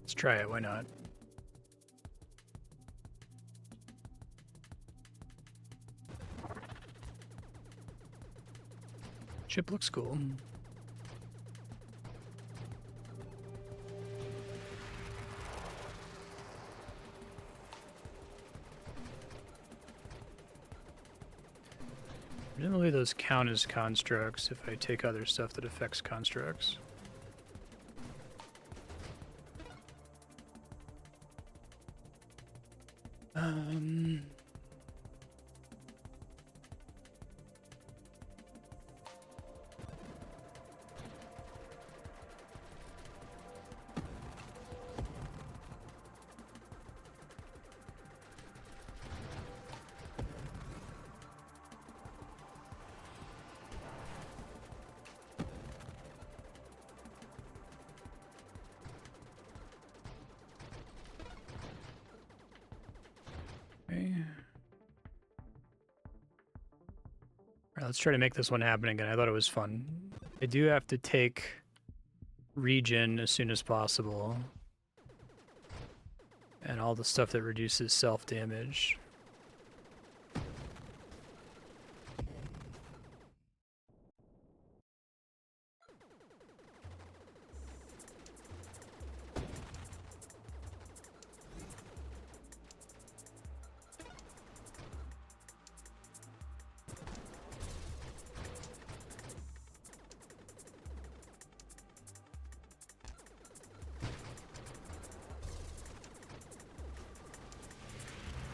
Let's try it, why not? Ship looks cool. Presumably those count as constructs if I take other stuff that affects constructs. Let's try to make this one happen again. I thought it was fun. I do have to take regen as soon as possible. And all the stuff that reduces self-damage.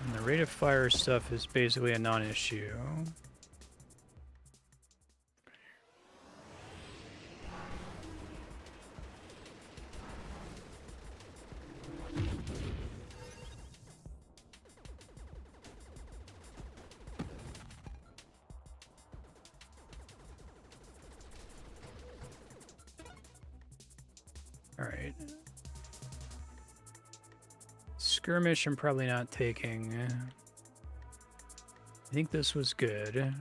And the rate of fire stuff is basically a non-issue. All right. Skirmish I'm probably not taking. I think this was good.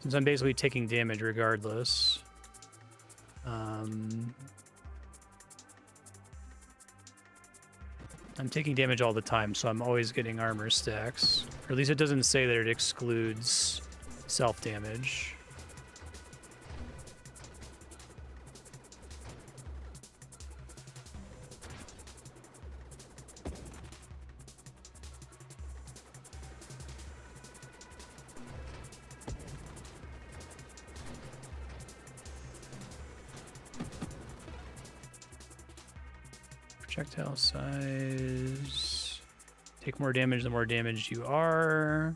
Since I'm basically taking damage regardless. I'm taking damage all the time, so I'm always getting armor stacks. Or at least it doesn't say that it excludes self-damage. Projectile size. Take more damage the more damaged you are.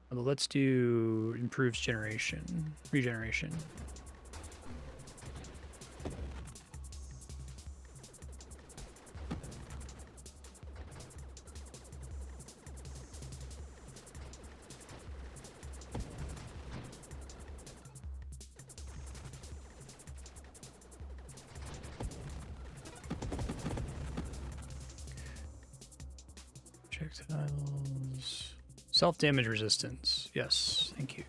Although let's do improves regeneration. Projectiles. Self-damage resistance. Yes, thank you.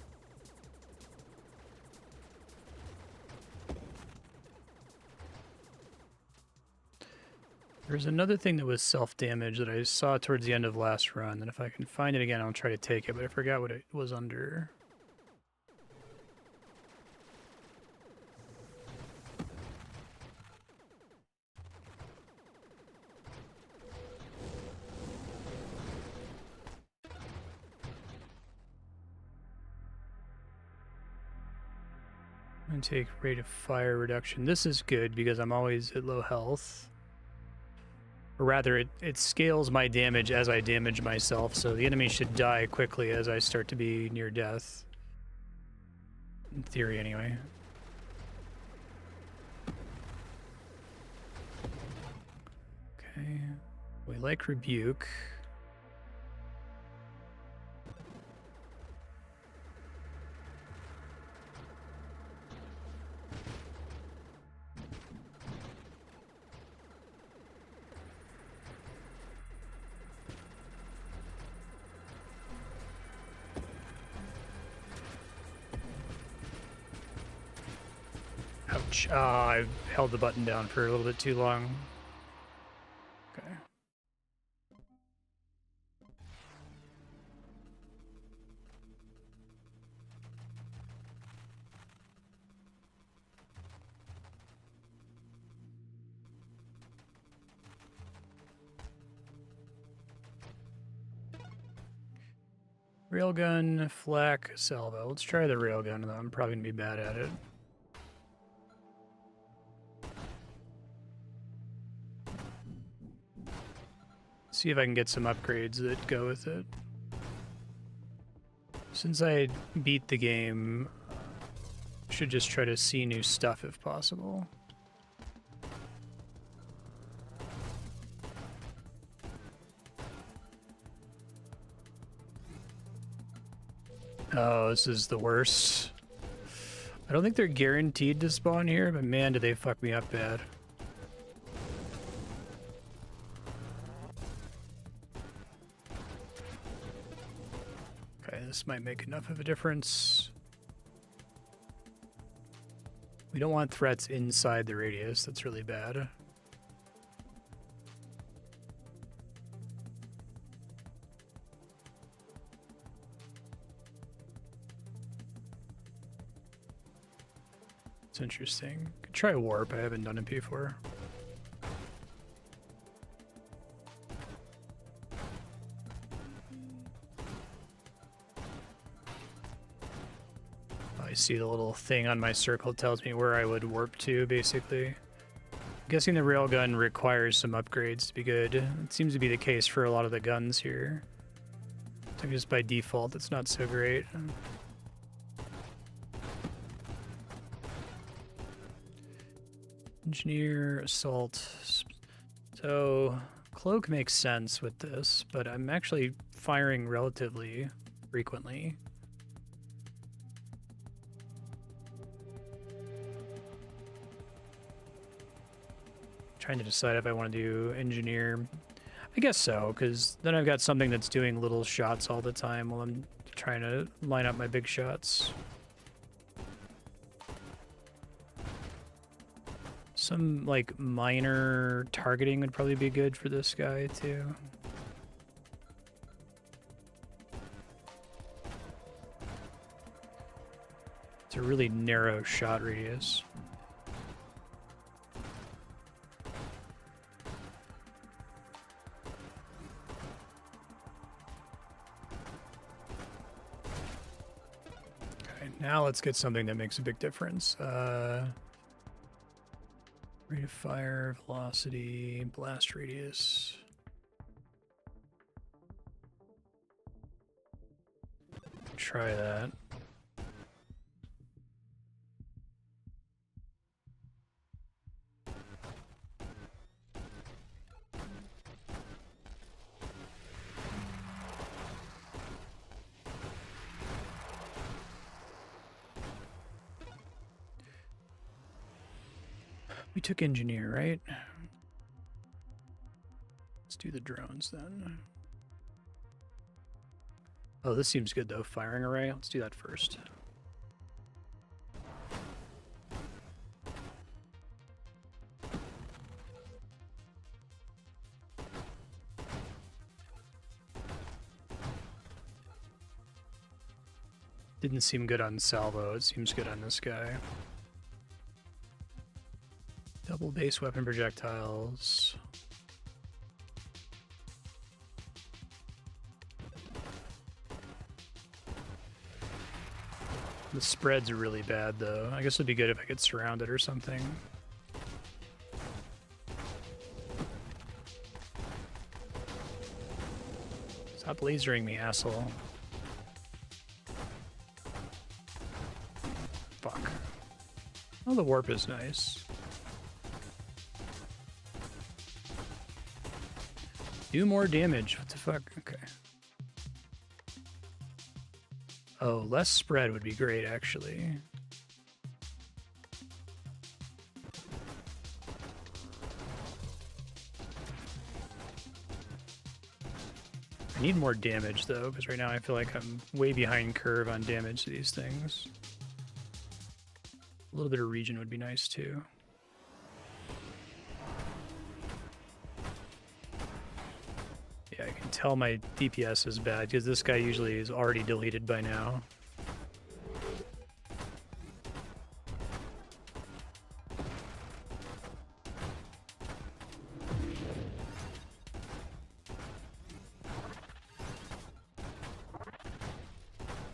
There's another thing that was self-damage that I saw towards the end of last run, and if I can find it again, I'll try to take it, but I forgot what it was under. And take rate of fire reduction. This is good because I'm always at low health. Or rather, it scales my damage as I damage myself, so the enemy should die quickly as I start to be near death. In theory, anyway. Okay. We like Rebuke. Ouch. I held the button down for a little bit too long. Okay. Railgun, flak, salvo. Let's try the railgun, though. I'm probably going to be bad at it. See if I can get some upgrades that go with it. Since I beat the game, I should just try to see new stuff if possible. Oh, this is the worst. I don't think they're guaranteed to spawn here, but man, do they fuck me up bad. Okay, this might make enough of a difference. We don't want threats inside the radius. That's really bad. It's interesting. Could try warp. I haven't done it before. I see the little thing on my circle tells me where I would warp to, basically. guessing the railgun requires some upgrades to be good. It seems to be the case for a lot of the guns here. So just by default, it's not so great. Engineer, assault. So cloak makes sense with this, but I'm actually firing relatively frequently. Trying to decide if I want to do engineer. I guess so, because then I've got something that's doing little shots all the time while I'm trying to line up my big shots. Some, like, minor targeting would probably be good for this guy, too. It's a really narrow shot radius. Okay, now let's get something that makes a big difference. Rate of fire, velocity, blast radius. Try that. We took engineer, right? Let's do the drones then. Oh, this seems good though. Firing array. Let's do that first. Didn't seem good on salvo. It seems good on this guy. Double base weapon projectiles. The spreads are really bad, though. I guess it'd be good if I get surrounded or something. Stop lasering me, asshole. Fuck. Oh, the warp is nice. Do more damage. What the fuck? Okay. Oh, less spread would be great, actually. I need more damage, though, because right now I feel like I'm way behind curve on damage to these things. A little bit of regen would be nice, too. Yeah, I can tell my DPS is bad, because this guy usually is already deleted by now.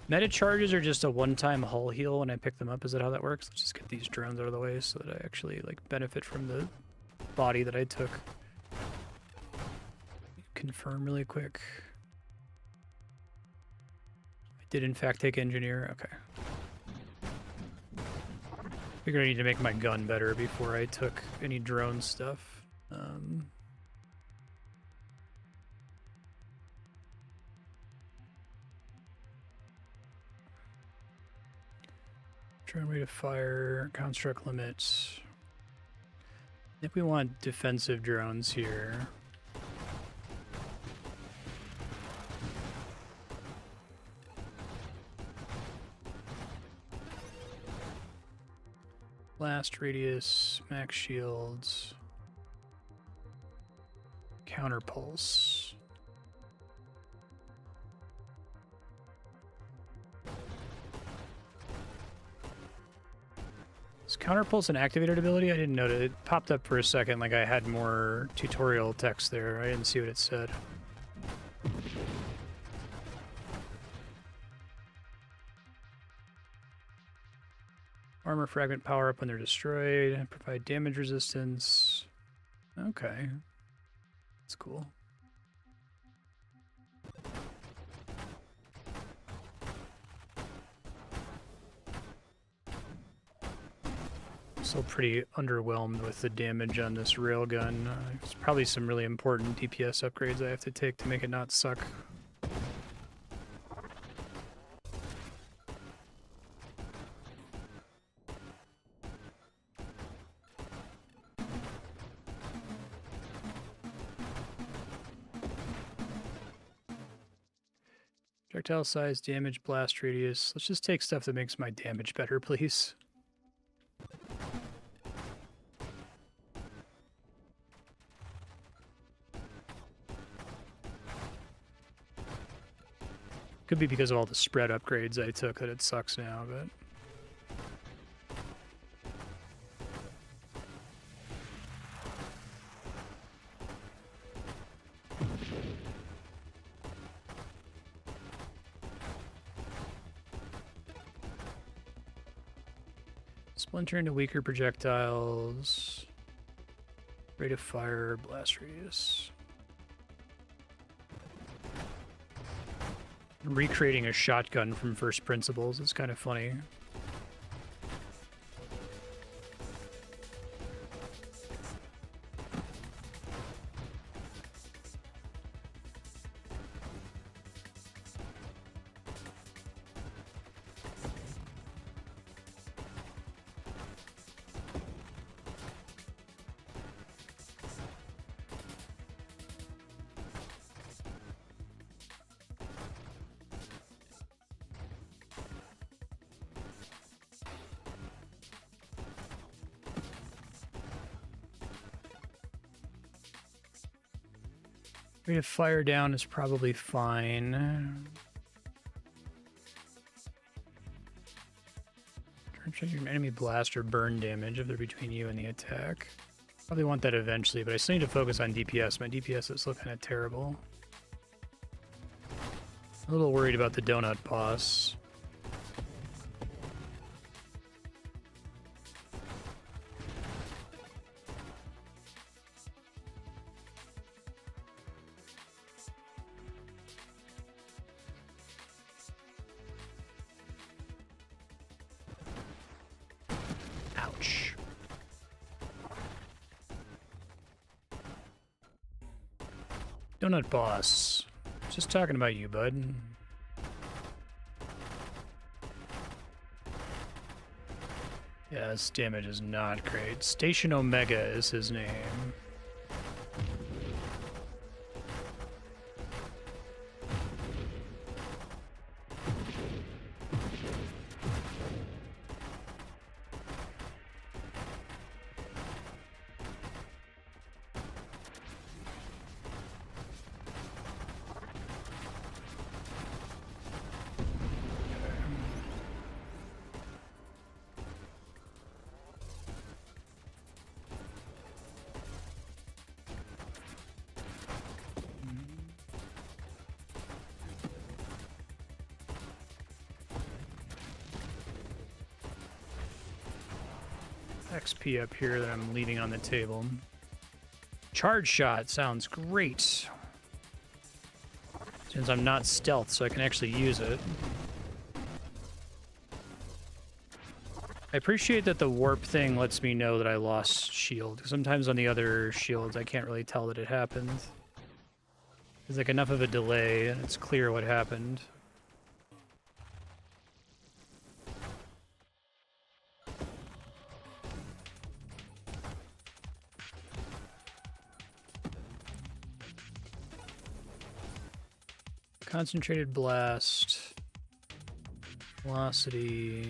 Meta charges are just a one-time hull heal when I pick them up. Is that how that works? Let's just get these drones out of the way so that I actually like benefit from the body that I took. Confirm really quick. I did in fact take engineer. Okay. Figured I need to make my gun better before I took any drone stuff. Drone rate of fire, construct limits. I think we want defensive drones here. Blast radius, max shields, counter pulse. Is counter pulse an activated ability? I didn't notice. It popped up for a second like I had more tutorial text there. I didn't see what it said. Armor fragment power up when they're destroyed. Provide damage resistance. Okay. That's cool. Still pretty underwhelmed with the damage on this railgun. There's probably some really important DPS upgrades I have to take to make it not suck. Projectile size, damage, blast radius. Let's just take stuff that makes my damage better, please. Could be because of all the spread upgrades I took that it sucks now, but... Splinter into weaker projectiles. Rate of fire, blast radius. I'm recreating a shotgun from first principles. It's kind of funny. Rate of fire down is probably fine. Check your enemy blast or burn damage if they're between you and the attack. Probably want that eventually, but I still need to focus on DPS. My DPS is still kind of terrible. A little worried about the donut boss. Ouch. Donut boss. Just talking about you, bud. Yeah, this damage is not great. Station Omega is his name. XP up here that I'm leaving on the table. Charge shot sounds great. Since I'm not stealth, so I can actually use it. I appreciate that the warp thing lets me know that I lost shield. Sometimes on the other shields, I can't really tell that it happened. There's like enough of a delay, and it's clear what happened. Concentrated blast, velocity.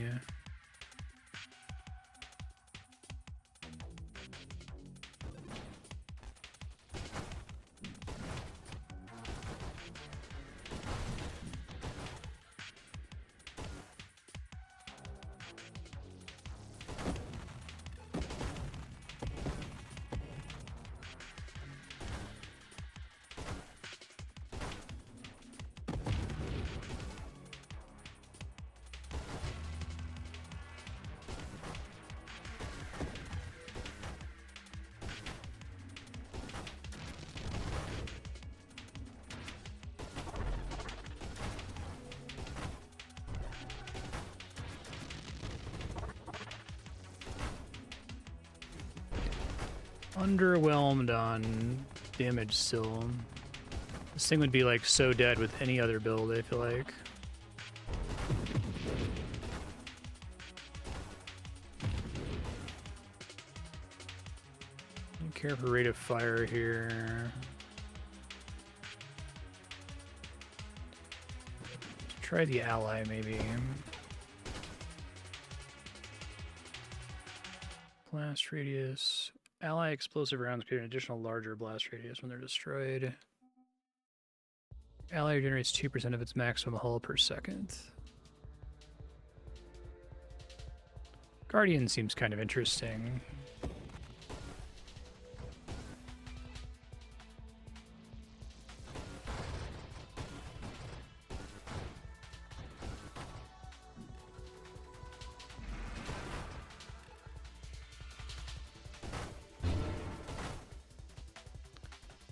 Underwhelmed on damage still. This thing would be like so dead with any other build, I feel like. Don't care for rate of fire here. Try the ally maybe. Blast radius. Ally explosive rounds create an additional larger blast radius when they're destroyed. Ally generates 2% of its maximum hull per second. Guardian seems kind of interesting.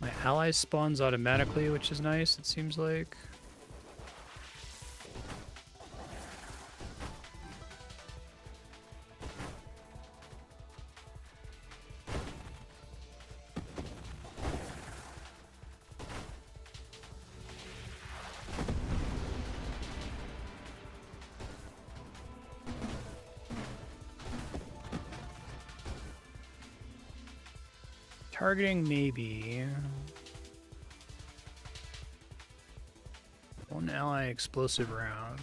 My ally spawns automatically, which is nice, it seems like. Targeting, maybe. One ally explosive round.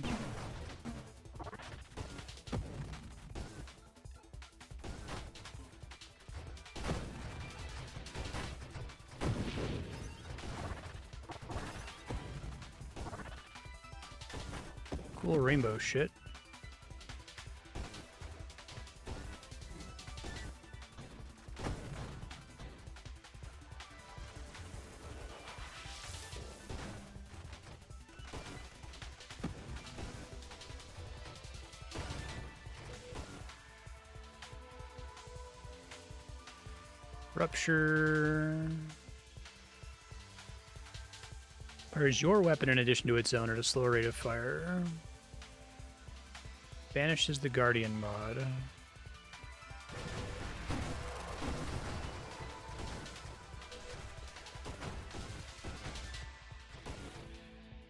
Cool rainbow shit. Rupture. Fires your weapon in addition to its own at a slower rate of fire. Banishes the Guardian mod.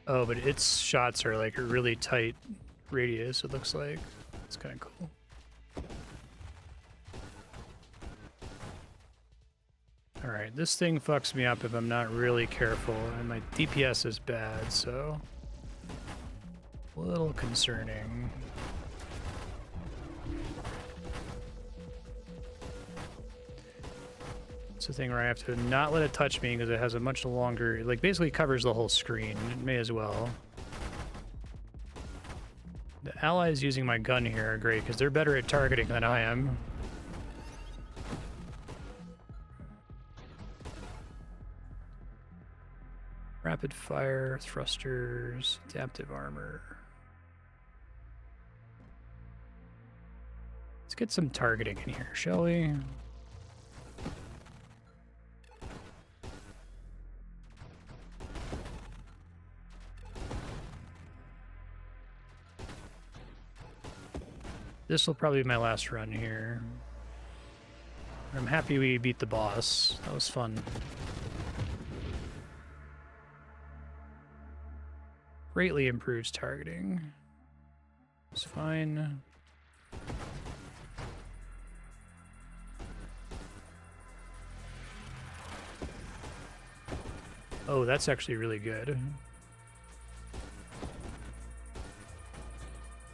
Oh, but its shots are like a really tight radius, it looks like. It's kind of cool. Alright, this thing fucks me up if I'm not really careful, and my DPS is bad, so... a little concerning. It's a thing where I have to not let it touch me because it has a much longer... like, basically covers the whole screen. It may as well. The allies using my gun here are great because they're better at targeting than I am. Rapid fire, thrusters, adaptive armor. Let's get some targeting in here, shall we? This will probably be my last run here. I'm happy we beat the boss. That was fun. Greatly improves targeting. It's fine. Oh, that's actually really good.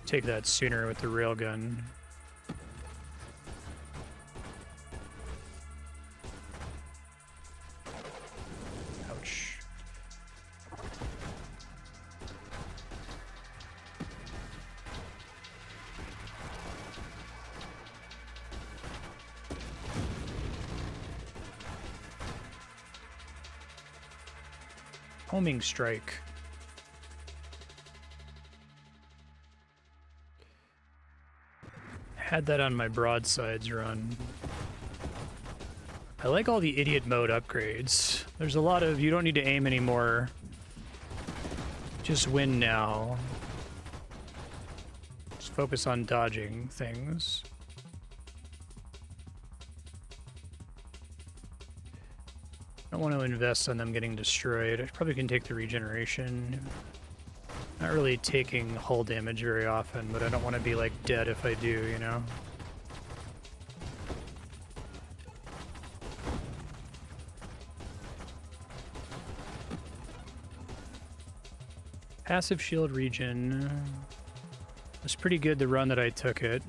Take that sooner with the railgun. Ouch. Homing strike. Had that on my broadsides run. I like all the idiot mode upgrades. There's a lot of, you don't need to aim anymore. Just win now. Just focus on dodging things. want to invest on them getting destroyed. I probably can take the regeneration. Not really taking hull damage very often, but I don't want to be, like, dead if I do, you know? Passive shield regen. It was pretty good the run that I took it.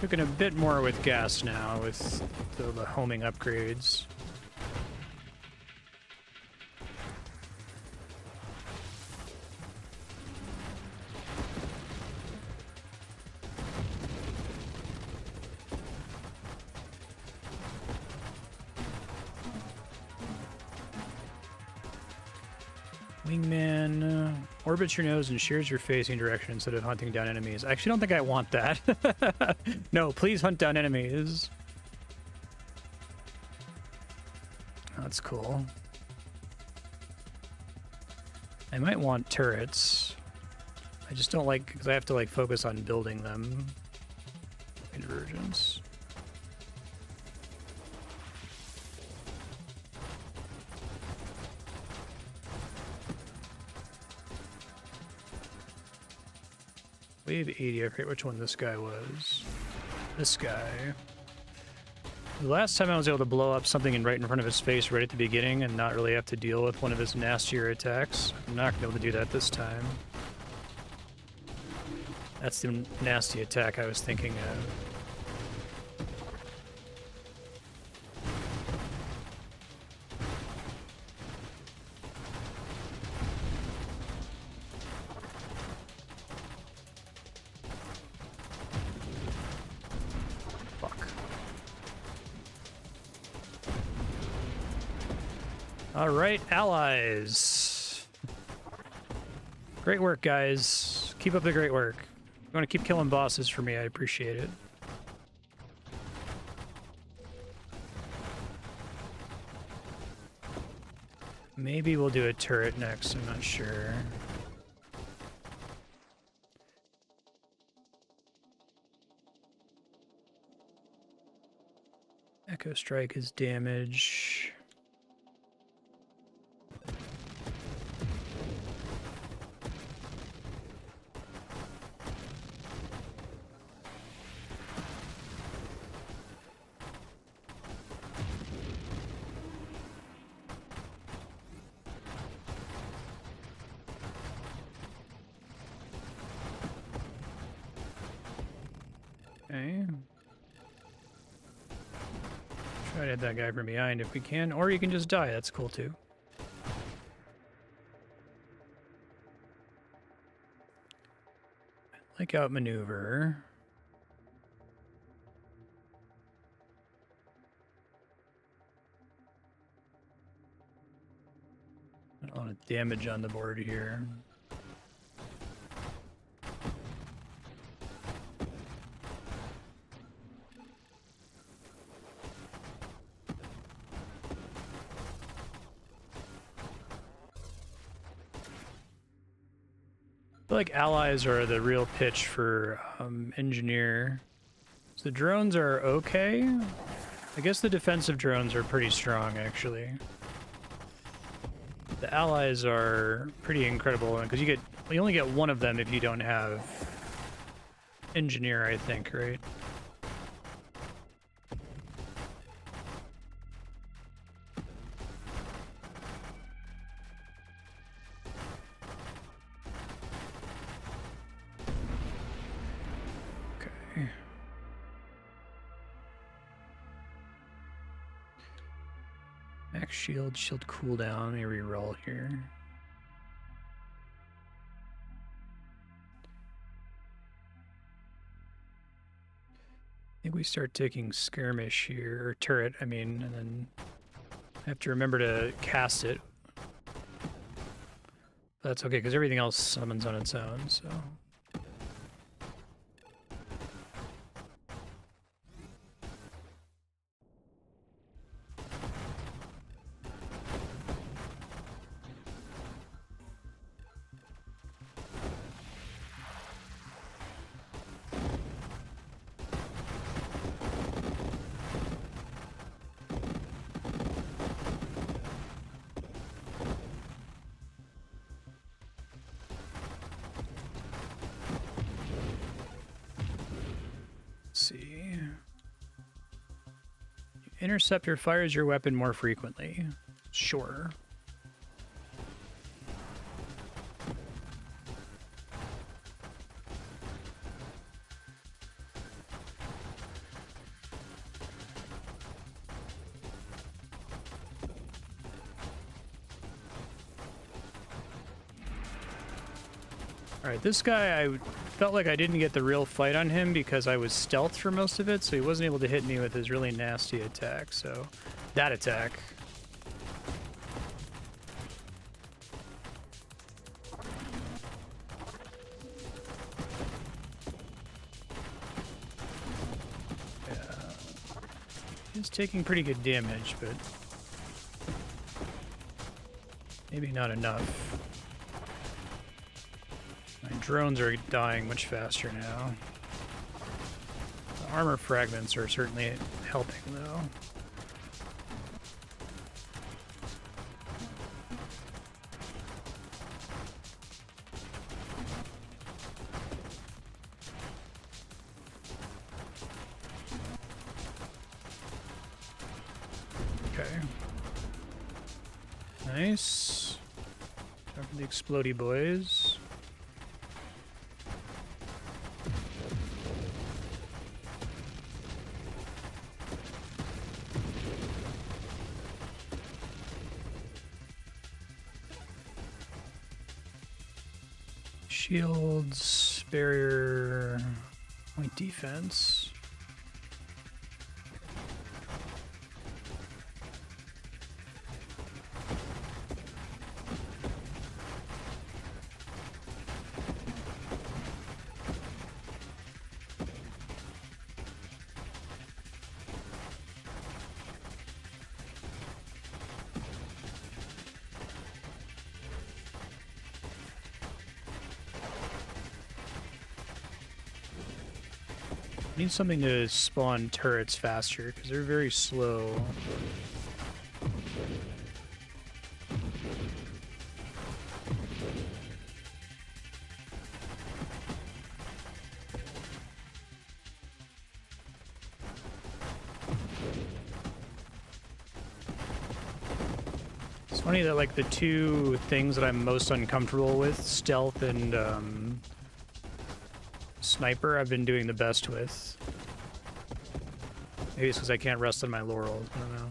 Cooking a bit more with gas now with the homing upgrades. Wingman orbits your nose and shears your facing direction instead of hunting down enemies. I actually don't think I want that. No, please hunt down enemies. That's cool. I might want turrets. I just don't like, because I have to like focus on building them. Convergence. Wave 80, I forget which one this guy was. This guy. The last time I was able to blow up something right in front of his face right at the beginning and not really have to deal with one of his nastier attacks. I'm not going to be able to do that this time. That's the nasty attack I was thinking of. All right, allies. Great work, guys. Keep up the great work. You want to keep killing bosses for me, I appreciate it. Maybe we'll do a turret next, I'm not sure. Echo Strike is damage. Okay. Try to hit that guy from behind if we can, or you can just die. That's cool too. Like outmaneuver. A lot of damage on the board here. I feel like allies are the real pitch for engineer. So the drones are okay. I guess the defensive drones are pretty strong, actually. The allies are pretty incredible because you only get one of them if you don't have engineer, I think, right? Max shield cooldown. Let me reroll here. I think we start taking skirmish here, or turret, I mean, and then I have to remember to cast it. That's okay, because everything else summons on its own, so... Interceptor fires your weapon more frequently. Sure. Alright, this guy, I felt like I didn't get the real fight on him because I was stealthed for most of it, so he wasn't able to hit me with his really nasty attack, so... That attack. Yeah. He's taking pretty good damage, but... maybe not enough. My drones are dying much faster now. The armor fragments are certainly helping, though. Okay. Nice. Time for the explodey boys. Shields, barrier, point defense. Need something to spawn turrets faster, because they're very slow. It's funny that, like, the two things that I'm most uncomfortable with, stealth and, sniper, I've been doing the best with. Maybe it's because I can't rest on my laurels. I don't know.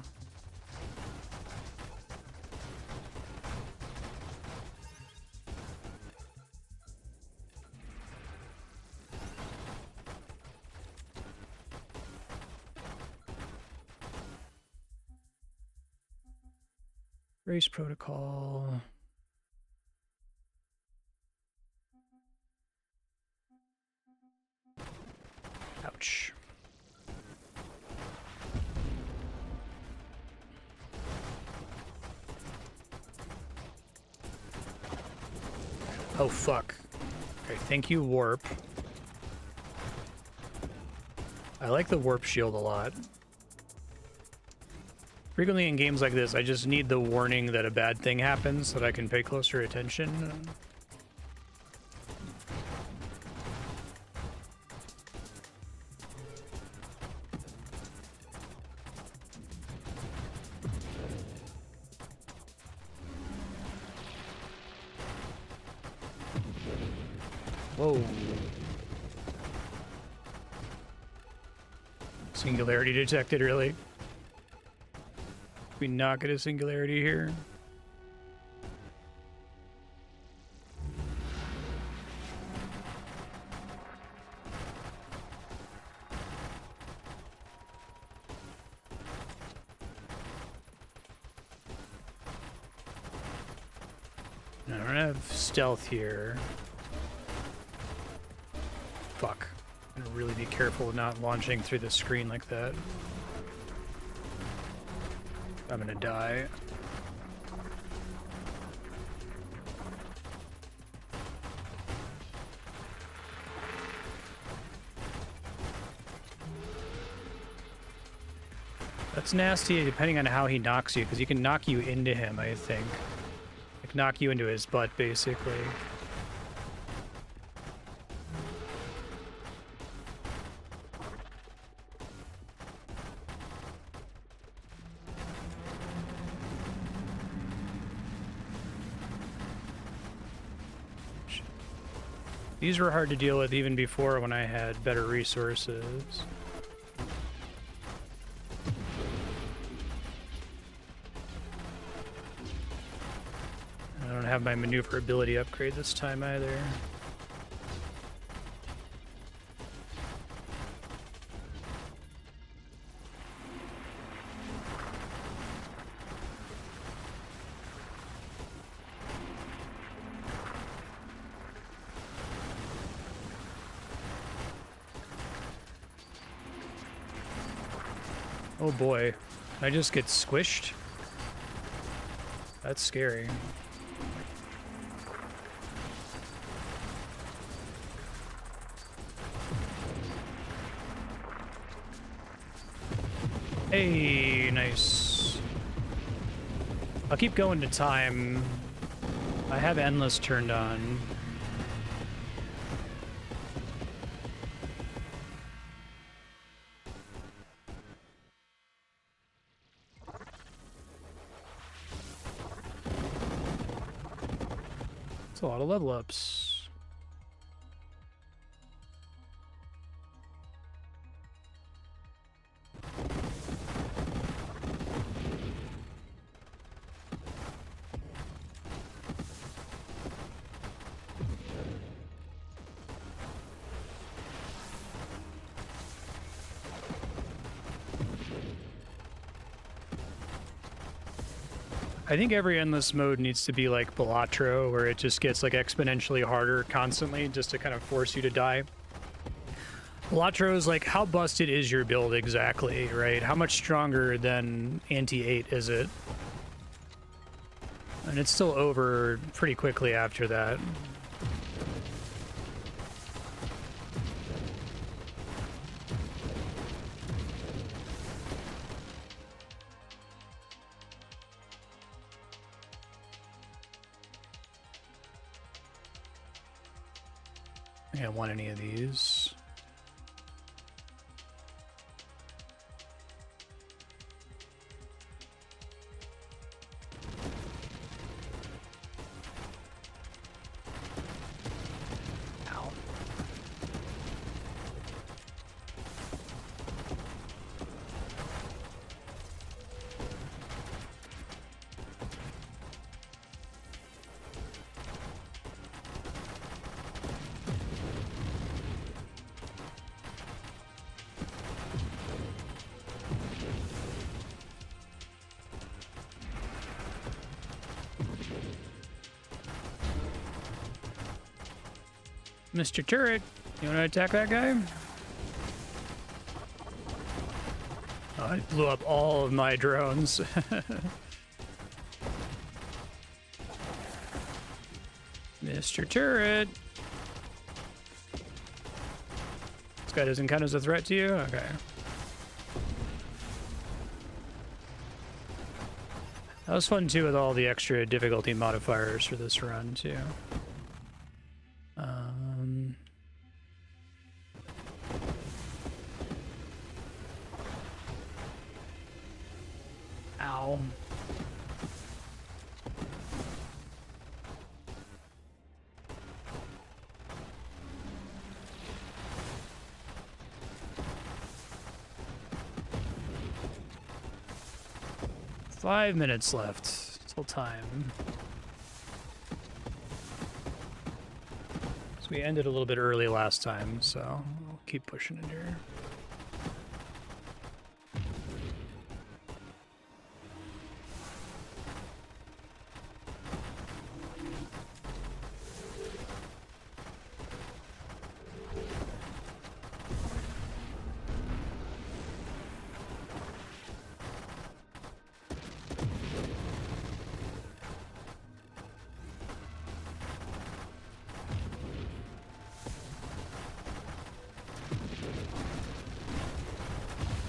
Race protocol. Ouch. Oh, fuck. Okay, thank you, warp. I like the warp shield a lot. Frequently in games like this, I just need the warning that a bad thing happens so that I can pay closer attention. Whoa. Singularity detected, really? We not get a singularity here? I don't have stealth here. Fuck. I'm gonna really be careful not launching through the screen like that. I'm gonna die. That's nasty depending on how he knocks you, because he can knock you into him, I think. Like, knock you into his butt, basically. These were hard to deal with even before when I had better resources. I don't have my maneuverability upgrade this time either. Oh boy, I just get squished? That's scary. Hey, nice. I'll keep going to time. I have endless turned on. It's a lot of level ups. I think every endless mode needs to be like Balatro, where it just gets like exponentially harder constantly just to kind of force you to die. Balatro is like, how busted is your build exactly, right? How much stronger than anti-8 is it? And it's still over pretty quickly after that. I don't want any of these. Ow. Mr. Turret, you want to attack that guy? Oh, I blew up all of my drones. Mr. Turret. This guy doesn't count as a threat to you? Okay. That was fun too with all the extra difficulty modifiers for this run too. Ow. Five minutes left till time. So we ended a little bit early last time, so I'll keep pushing it here.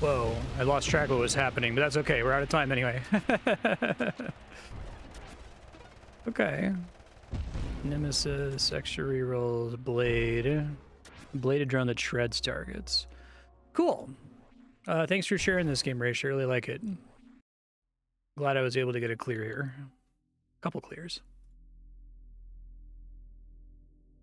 Whoa, I lost track of what was happening, but that's okay. We're out of time anyway. Okay. Nemesis, extra rerolls, blade. Bladed drone that shreds targets. Cool. Thanks for sharing this game, Raish. I really like it. Glad I was able to get a clear here. Couple clears.